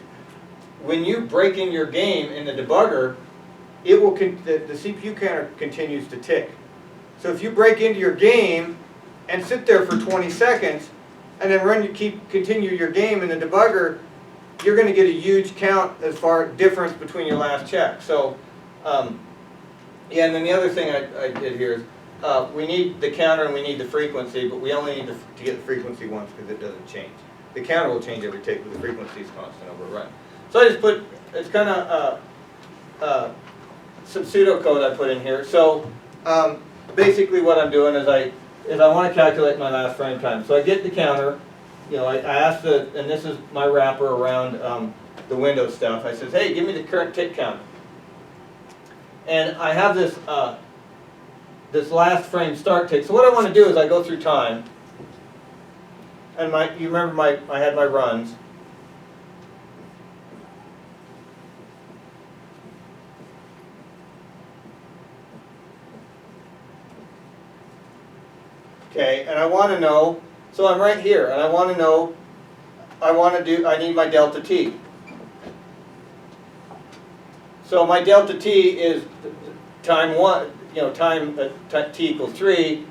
When you break in your game in the debugger, the CPU counter continues to tick. So if you break into your game and sit there for 20 seconds, and then continue your game in the debugger, you're going to get a huge count as far as difference between your last check. So, yeah, and then the other thing I did here is we need the counter and we need the frequency, but we only need to get the frequency once because it doesn't change. The counter will change every tick, but the frequency is constant over run. So I just put, it's kind of some pseudocode I put in here. So basically what I'm doing is I want to calculate my last frame time. So I get the counter, I ask and this is my wrapper around the Windows stuff. I says, hey, give me the current tick counter. And I have this, this last frame start tick. So what I want to do is I go through time. And you remember I had my runs. Okay, and I want to know So I'm right here, and I want to know, I need my delta t. So my delta t is time 1, time t equals 3.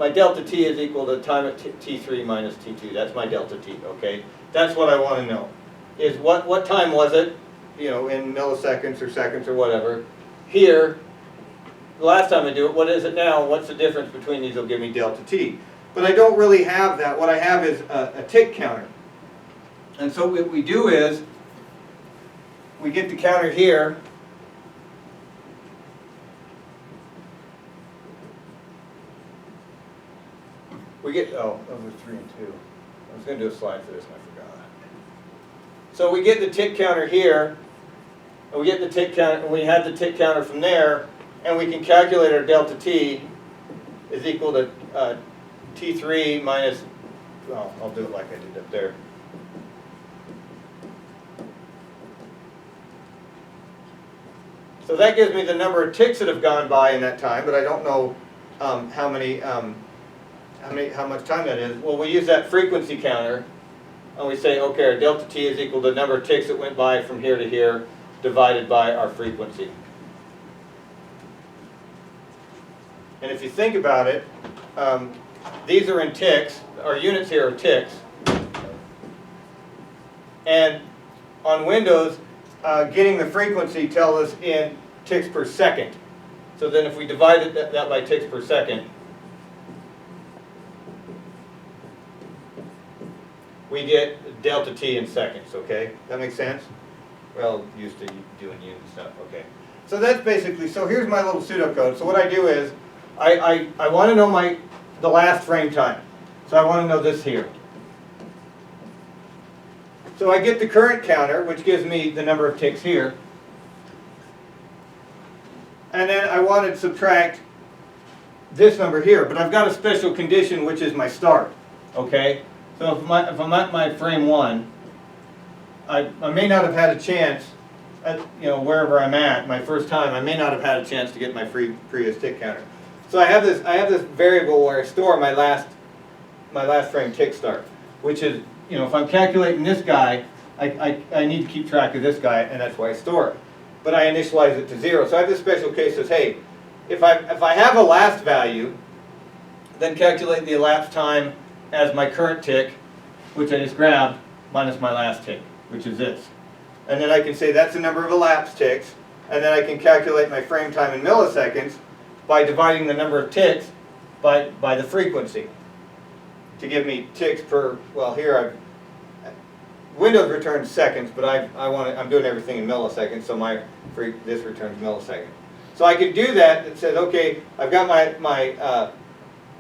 My delta t is equal to time at t3 minus t2. That's my delta t, okay? That's what I want to know. Is what time was it, in milliseconds or seconds or whatever. Here, the last time I do it, what is it now? What's the difference between these will give me delta t. But I don't really have that. What I have is a tick counter. And so what we do is, we get the counter here. We get, those are 3 and 2. I was going to do a slide for this and I forgot. So we get the tick counter here, and we get the tick counter, and we have the tick counter from there, and we can calculate our delta t is equal to t3 minus, well, I'll do it like I did up there. So that gives me the number of ticks that have gone by in that time, but I don't know how much time that is. Well, we use that frequency counter, and we say, okay, our delta t is equal to the number of ticks that went by from here to here, divided by our frequency. And if you think about it, these are in ticks. Our units here are ticks. And on Windows, getting the frequency tells us in ticks per second. So then if we divide that by ticks per second, we get delta t in seconds, okay? That makes sense? Well, used to doing unit stuff, okay. So that's basically, so here's my little pseudocode. So what I do is, I want to know the last frame time. So I want to know this here. So I get the current counter, which gives me the number of ticks here. And then I want to subtract this number here, but I've got a special condition, which is my start, okay? So if I'm at my frame 1, I may not have had a chance, wherever I'm at, my first time, I may not have had a chance to get my previous tick counter. So I have this variable where I store my last frame tick start, which is, if I'm calculating this guy, I need to keep track of this guy, and that's why I store it. But I initialize it to 0. So I have this special case that says, hey, if I have a last value, then calculate the elapsed time as my current tick, which I just grabbed, minus my last tick, which is this. And then I can say that's the number of elapsed ticks, and then I can calculate my frame time in milliseconds by dividing the number of ticks by the frequency to give me ticks per, well here Windows returns seconds, but I'm doing everything in milliseconds, so this returns milliseconds. So I could do that. It says, okay, I've got my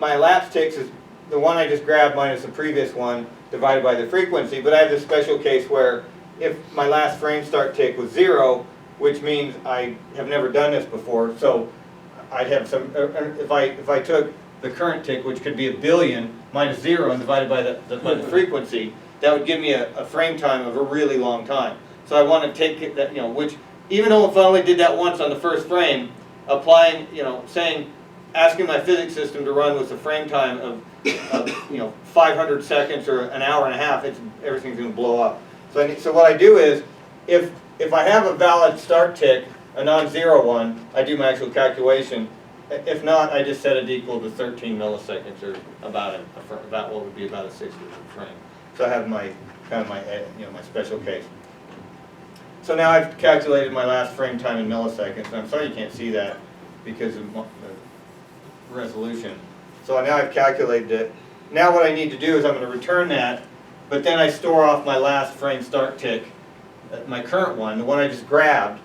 elapsed ticks is the one I just grabbed minus the previous one divided by the frequency, but I have this special case where if my last frame start tick was 0, which means I have never done this before, so I'd have some, if I took the current tick, which could be 1 billion, minus 0 and divided by the frequency, that would give me a frame time of a really long time. So I want to take it that, which, even though if I only did that once on the first frame, applying, asking my physics system to run with a frame time of 500 seconds or an hour and a half, everything's going to blow up. So what I do is, if I have a valid start tick, a non-zero one, I do my actual calculation. If not, I just set it equal to 13 milliseconds, or about what would be about a 60th frame. So I have my my special case. So now I've calculated my last frame time in milliseconds, and I'm sorry you can't see that because of the resolution. So now I've calculated it. Now what I need to do is I'm going to return that, but then I store off my last frame start tick, my current one, the one I just grabbed.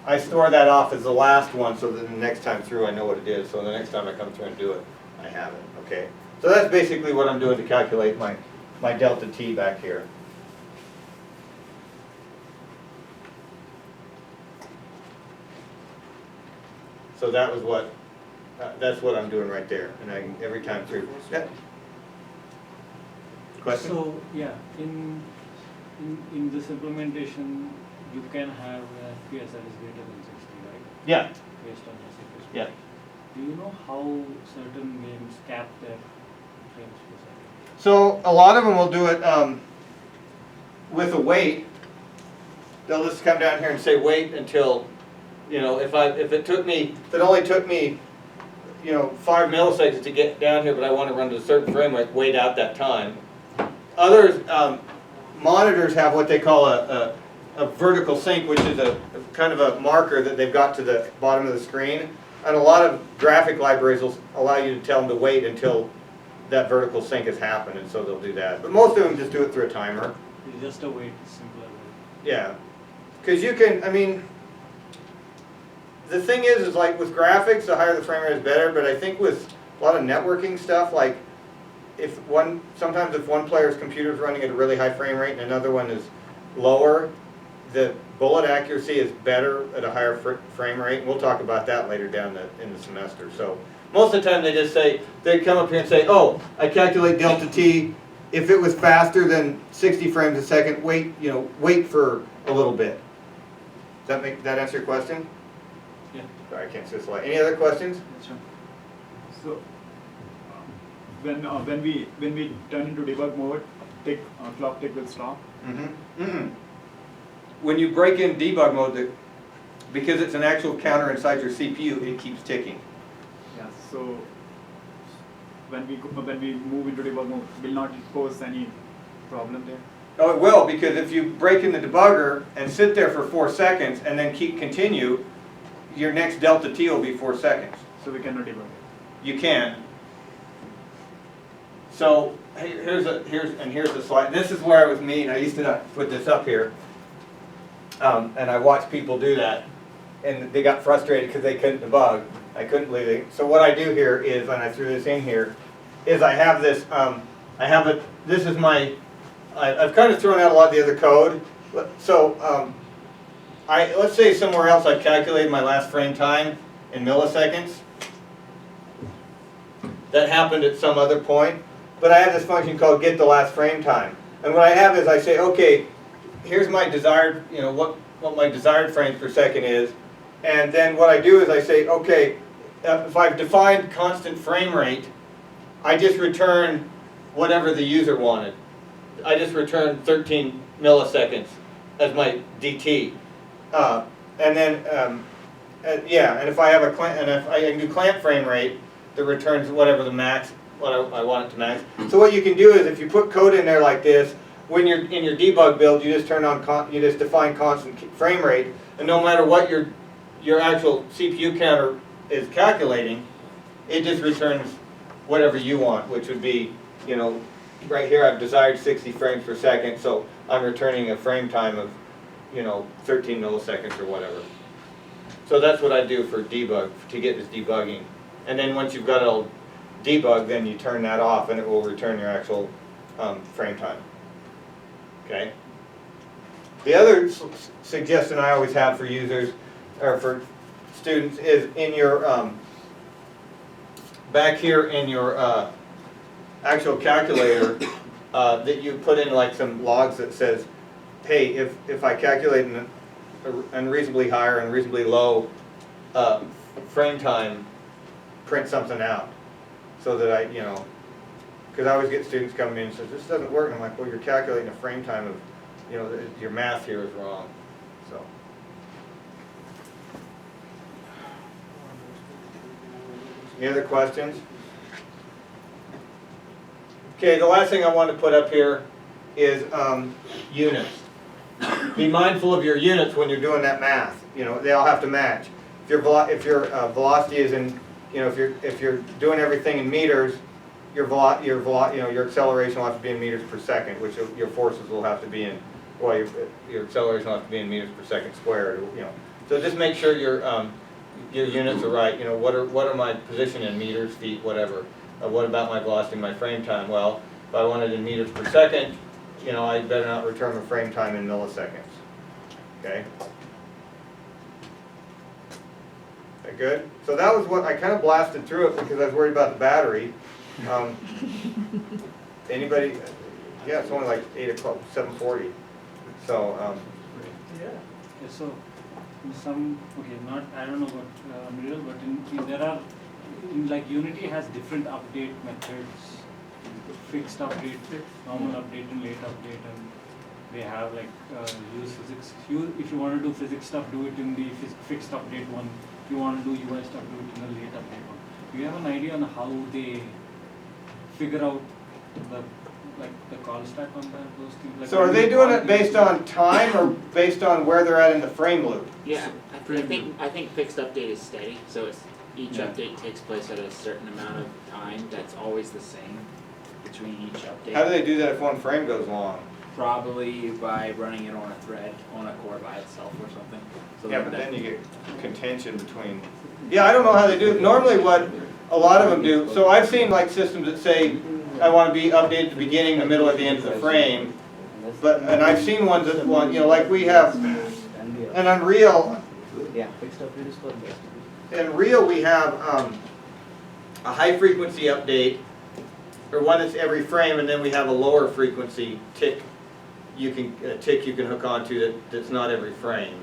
I store that off as the last one, so that the next time through I know what it is. So the next time I come through and do it, I have it. Okay. So that's basically what I'm doing to calculate my delta t back here. So that was what. That's what I'm doing right there, and every time through. Yeah. Question? So yeah, in this implementation, you can have FPS that is greater than 60, right? Yeah. Based on your CPU. Yeah. Do you know how certain games cap their frames per second? So a lot of them will do it with a wait. They'll just come down here and say wait until, if it only took me 5 milliseconds to get down here, but I want to run to a certain frame rate, wait out that time. Others, monitors have what they call a vertical sync, which is a kind of a marker that they've got to the bottom of the screen. And a lot of graphic libraries will allow you to tell them to wait until that vertical sync has happened, and so they'll do that. But most of them just do it through a timer. It's just a wait, simpler way. Yeah, because you can, the thing is like with graphics, the higher the frame rate is better, but I think with a lot of networking stuff, like sometimes if one player's computer is running at a really high frame rate and another one is lower, the bullet accuracy is better at a higher frame rate, and we'll talk about that later down in the semester. So most of the time they come up here and say, oh, I calculate delta T. If it was faster than 60 frames a second, wait for a little bit. Does that answer your question? Yeah. Sorry, I can't see the slide. Any other questions? That's right. So when we turn into debug mode, clock tick will stop. When you break in debug mode, because it's an actual counter inside your CPU, it keeps ticking. Yeah. So when we move into debug mode, will not pose any problem there? Oh, it will, because if you break in the debugger and sit there for 4 seconds and then continue, your next delta T will be 4 seconds. So we cannot debug it. You can. So here's the slide. This is where I was mean. I used to put this up here, and I watched people do that, and they got frustrated because they couldn't debug. I couldn't believe it. So what I do here is, and I threw this in here, is I have this. This is my. I've kind of thrown out a lot of the other code. So let's say somewhere else I've calculated my last frame time in milliseconds. That happened at some other point. But I have this function called get the last frame time. And what I have is I say, okay, here's my desired, what my desired frames per second is. And then what I do is I say, okay, if I've defined constant frame rate, I just return whatever the user wanted. I just return 13 milliseconds as my DT. And if I have and if I can do clamp frame rate, that returns whatever the max, what I want it to max. So what you can do is if you put code in there like this, when you're in your debug build, you just you just define constant frame rate, and no matter what your actual CPU counter is calculating, it just returns whatever you want, which would be, right here I've desired 60 frames per second, so I'm returning a frame time of, 13 milliseconds or whatever. So that's what I do for debug, to get this debugging. And then once you've got it all debugged, then you turn that off and it will return your actual frame time. Okay? The other suggestion I always have for users, or for students, is in your, back here in your actual calculator, that you put in like some logs that says, hey, if I calculate an unreasonably high or unreasonably low frame time, print something out. So that because I always get students coming in and say, this doesn't work. And I'm like, well, you're calculating a frame time of, your math here is wrong. So. Any other questions? Okay, the last thing I want to put up here is units. Be mindful of your units when you're doing that math. They all have to match. If your velocity is in, if you're doing everything in meters, your acceleration will have to be in meters per second, which your forces will have to be in. Well, your acceleration will have to be in meters per second squared. So just make sure your units are right. What are my position in meters, feet, whatever. What about my velocity, my frame time? Well, if I want it in meters per second, I better not return the frame time in milliseconds. Okay? Okay, good? So that was what I kind of blasted through it because I was worried about the battery. Anybody? Yeah, it's only like 8 o'clock, 7:40. So, Yeah. So, in some, okay, not, I don't know what middle, but there are like Unity has different update methods, fixed update, normal update and late update, and they have like use physics. If you want to do physics stuff, do it in the fixed update one. If you want to do UI stuff, do it in the late update one. Do you have an idea on how they figure out the call stack on those things? Like So are they doing it based on time or based on where they're at in the frame loop? Yeah, I think fixed update is steady, so it's each update takes place at a certain amount of time. That's always the same between each update. How do they do that if one frame goes long? Probably by running it on a thread, on a core by itself or something. So Yeah, that- but then you get contention between. Yeah, I don't know how they do it. Normally what a lot of them do, so I've seen like systems that say, I want to be updated at the beginning, the middle, at the end of the frame. And I've seen ones that want, like we have an Unreal. Yeah, fixed update is for best. In Unreal we have a high frequency update, or one that's every frame, and then we have a lower frequency tick you can hook onto that's not every frame.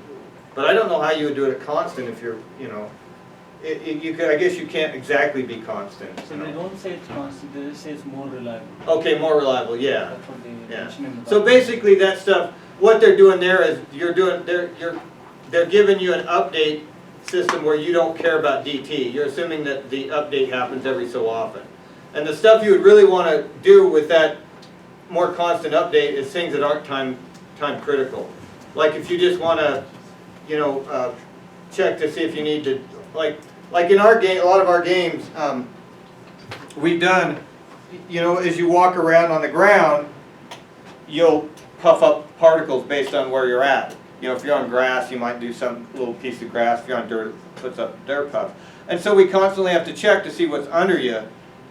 But I don't know how you would do it at constant if you're, you could, I guess you can't exactly be constant. So they don't say it's constant, they just say it's more reliable. Okay, more reliable, yeah. That's what they Yeah. mention in the So basically that stuff, what they're doing there is they're giving you an update system where you don't care about DT. You're assuming that the update happens every so often. And the stuff you would really want to do with that more constant update is things that aren't time critical. Like if you just want to, check to see if you need to, like in our game, a lot of our games, we've done, as you walk around on the ground, you'll puff up particles based on where you're at. If you're on grass, you might do some little piece of grass. If you're on dirt, it puts up dirt puff. And so we constantly have to check to see what's under you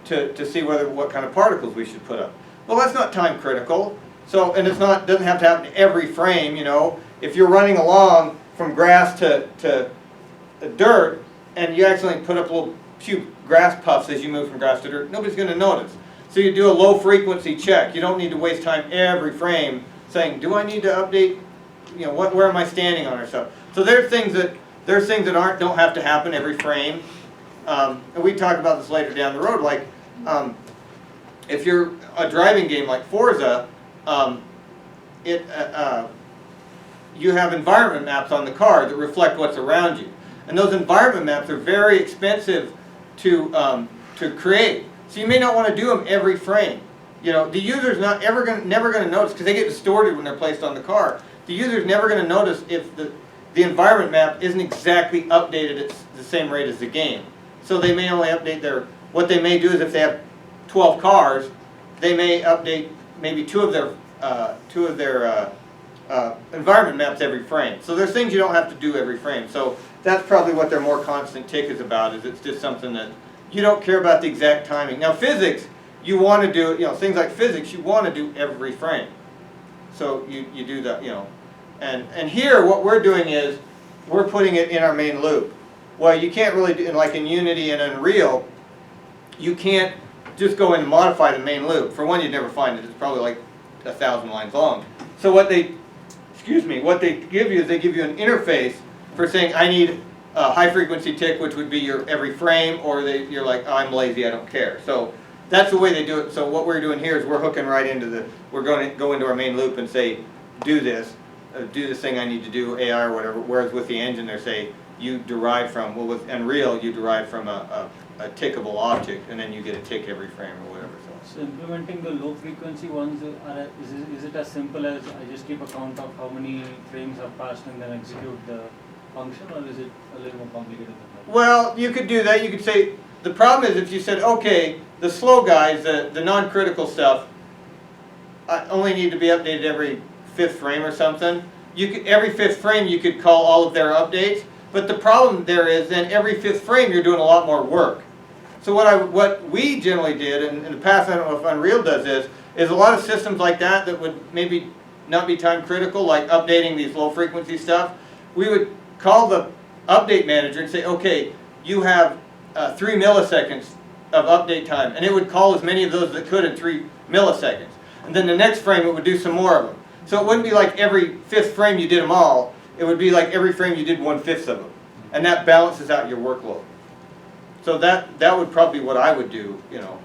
to see what kind of particles we should put up. Well, that's not time critical. So, and doesn't have to happen every frame. If you're running along from grass to dirt, and you accidentally put up a few grass puffs as you move from grass to dirt, nobody's going to notice. So you do a low frequency check. You don't need to waste time every frame saying, do I need to update, where am I standing on or stuff. So there's things that don't have to happen every frame. And we talk about this later down the road, like if you're a driving game like Forza, you have environment maps on the car that reflect what's around you. And those environment maps are very expensive to create. So you may not want to do them every frame. The user's never going to notice, because they get distorted when they're placed on the car. The user's never going to notice if the environment map isn't exactly updated at the same rate as the game. So they may only update what they may do is if they have 12 cars, they may update maybe two of their environment maps every frame. So there's things you don't have to do every frame. So that's probably what their more constant tick is about, is it's just something that you don't care about the exact timing. Now physics, you want to do, things like physics, you want to do every frame. So you do that, And here what we're doing is, we're putting it in our main loop. Well, you can't really do, like in Unity and Unreal, you can't just go in and modify the main loop. For one, you'd never find it. It's probably like 1,000 lines long. So what they give you is they give you an interface for saying, I need a high frequency tick, which would be your every frame, or you're like, oh, I'm lazy, I don't care. So that's the way they do it. So what we're doing here is we're hooking right into we're going to go into our main loop and say, do this thing I need to do, AI or whatever. Whereas with the engine, they say, you derive from, well, with Unreal, you derive from a tickable object, and then you get a tick every frame or whatever. So implementing the low frequency ones, is it as simple as I just keep a count of how many frames have passed and then execute the function, or is it a little more complicated than that? Well, you could do that. You could say, the problem is if you said, okay, the slow guys, the non-critical stuff, only need to be updated every 5th frame or something. Every 5th frame you could call all of their updates, but the problem there is then every 5th frame you're doing a lot more work. So what we generally did, and in the past, I don't know if Unreal does this, is a lot of systems like that would maybe not be time critical, like updating these low frequency stuff, we would call the update manager and say, okay, you have 3 milliseconds of update time, and it would call as many of those as it could in 3 milliseconds. And then the next frame it would do some more of them. So it wouldn't be like every 5th frame you did them all, it would be like every frame you did 1/5 of them. And that balances out your workload. So that would probably be what I would do, you know,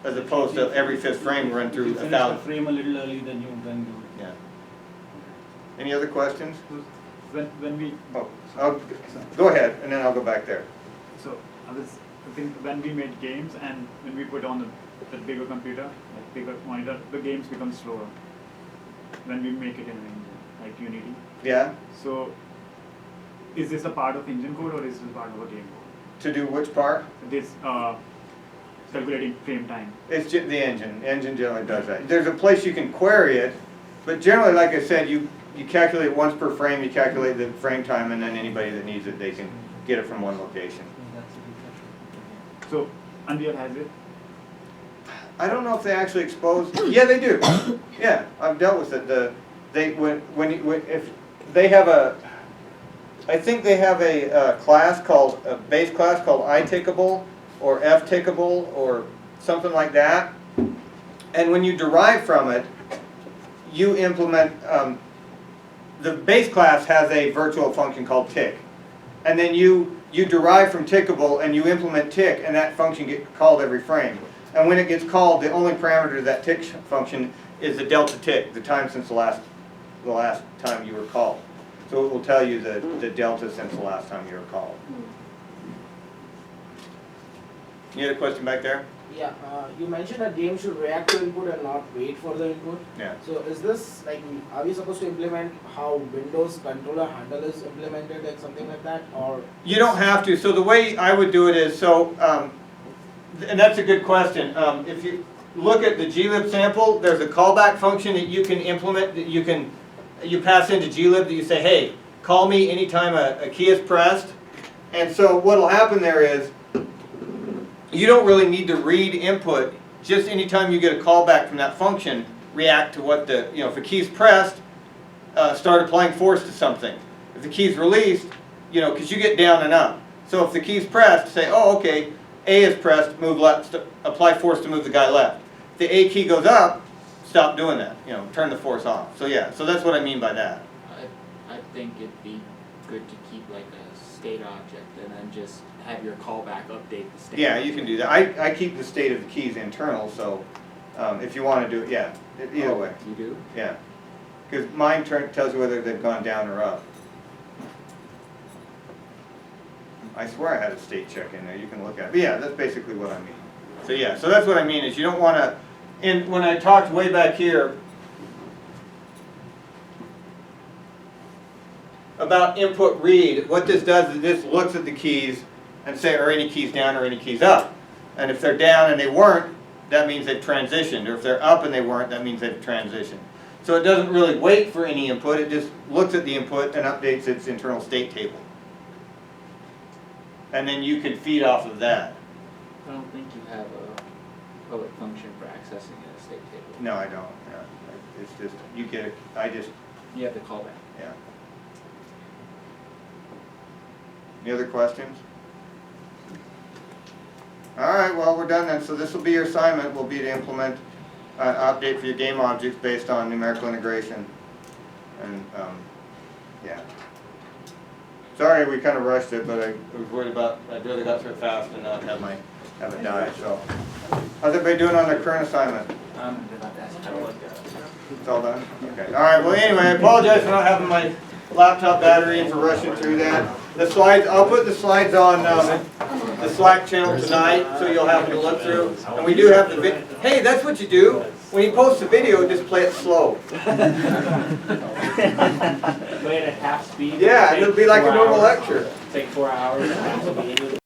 as opposed to every fifth frame run If through you a finish the thousand. frame a little early, then you then do it. Yeah. Any other questions? When we, Go ahead, and then I'll go back there. so I think when we made games and when we put on the bigger computer, like bigger monitor, the games become slower when we make it in an engine, like Unity. Yeah? So is this a part of engine code or is this part of a game code? To do which part? This calculating frame time. It's the engine. Engine generally does that. There's a place you can query it, but generally, like I said, you calculate once per frame, you calculate the frame time, and then anybody that needs it, they can get it from one location. So Unreal has it. I don't know if they actually expose. Yeah, they do. Yeah, I've dealt with it. If they have a, I think they have a class called a base class called iTakeable or fTakeable or something like that. And when you derive from it, you implement. The base class has a virtual function called tick, and then you derive from Tickable and you implement tick, and that function gets called every frame. And when it gets called, the only parameter of that tick function is the delta tick, the time since the last time you were called. So it will tell you the delta since the last time you were called. You had a question back there? Yeah, you mentioned that game should react to input and not wait for the input. Yeah. So is this like, are we supposed to implement how Windows controller handle is implemented, like something like that, or? You don't have to. So the way I would do it is, so, and that's a good question. If you look at the glib sample, there's a callback function that you can implement, that you pass into glib that you say, hey, call me anytime a key is pressed. And so what'll happen there is, you don't really need to read input. Just anytime you get a callback from that function, react to what the, if a key's pressed, start applying force to something. If the key's released, because you get down and up. So if the key's pressed, say, oh, okay, A is pressed, move left, apply force to move the guy left. If the A key goes up, stop doing that. Turn the force off. So yeah, so that's what I mean by that. I think it'd be good to keep like a state object and then just have your callback update the state. Yeah, you can do that. I keep the state of the keys internal, so if you want to do it, yeah, either way. You do? Yeah, because mine tells you whether they've gone down or up. I swear I had a state check in there. You can look at it. But yeah, that's basically what I mean. So yeah, so that's what I mean is you don't want to. And when I talked way back here about input read, what this does is this looks at the keys and say, are any keys down or any keys up? And if they're down and they weren't, that means they've transitioned. Or if they're up and they weren't, that means they've transitioned. So it doesn't really wait for any input, it just looks at the input and updates its internal state table. And then you can feed off of that. I don't think you have a public function for accessing a state table. No, I don't. Yeah. It's just, you get it, You have the callback. yeah. Any other questions? All right, well, we're done then. So this will be your assignment, will be to implement an update for your game objects based on numerical integration. And, yeah. Sorry we kind of rushed it, but I was worried about, I'd really got through it fast and not have it die, so. How's everybody doing on their current assignment? It's all done? Okay. All right, well, anyway, I apologize for not having my laptop battery and for rushing through that. The slides, I'll put the slides on the Slack channel tonight, so you'll have to look through. And we do have the video. Hey, that's what you do. When you post the video, just play it slow. Play it at half speed. Yeah, it'll be like a normal lecture. Take 4 hours.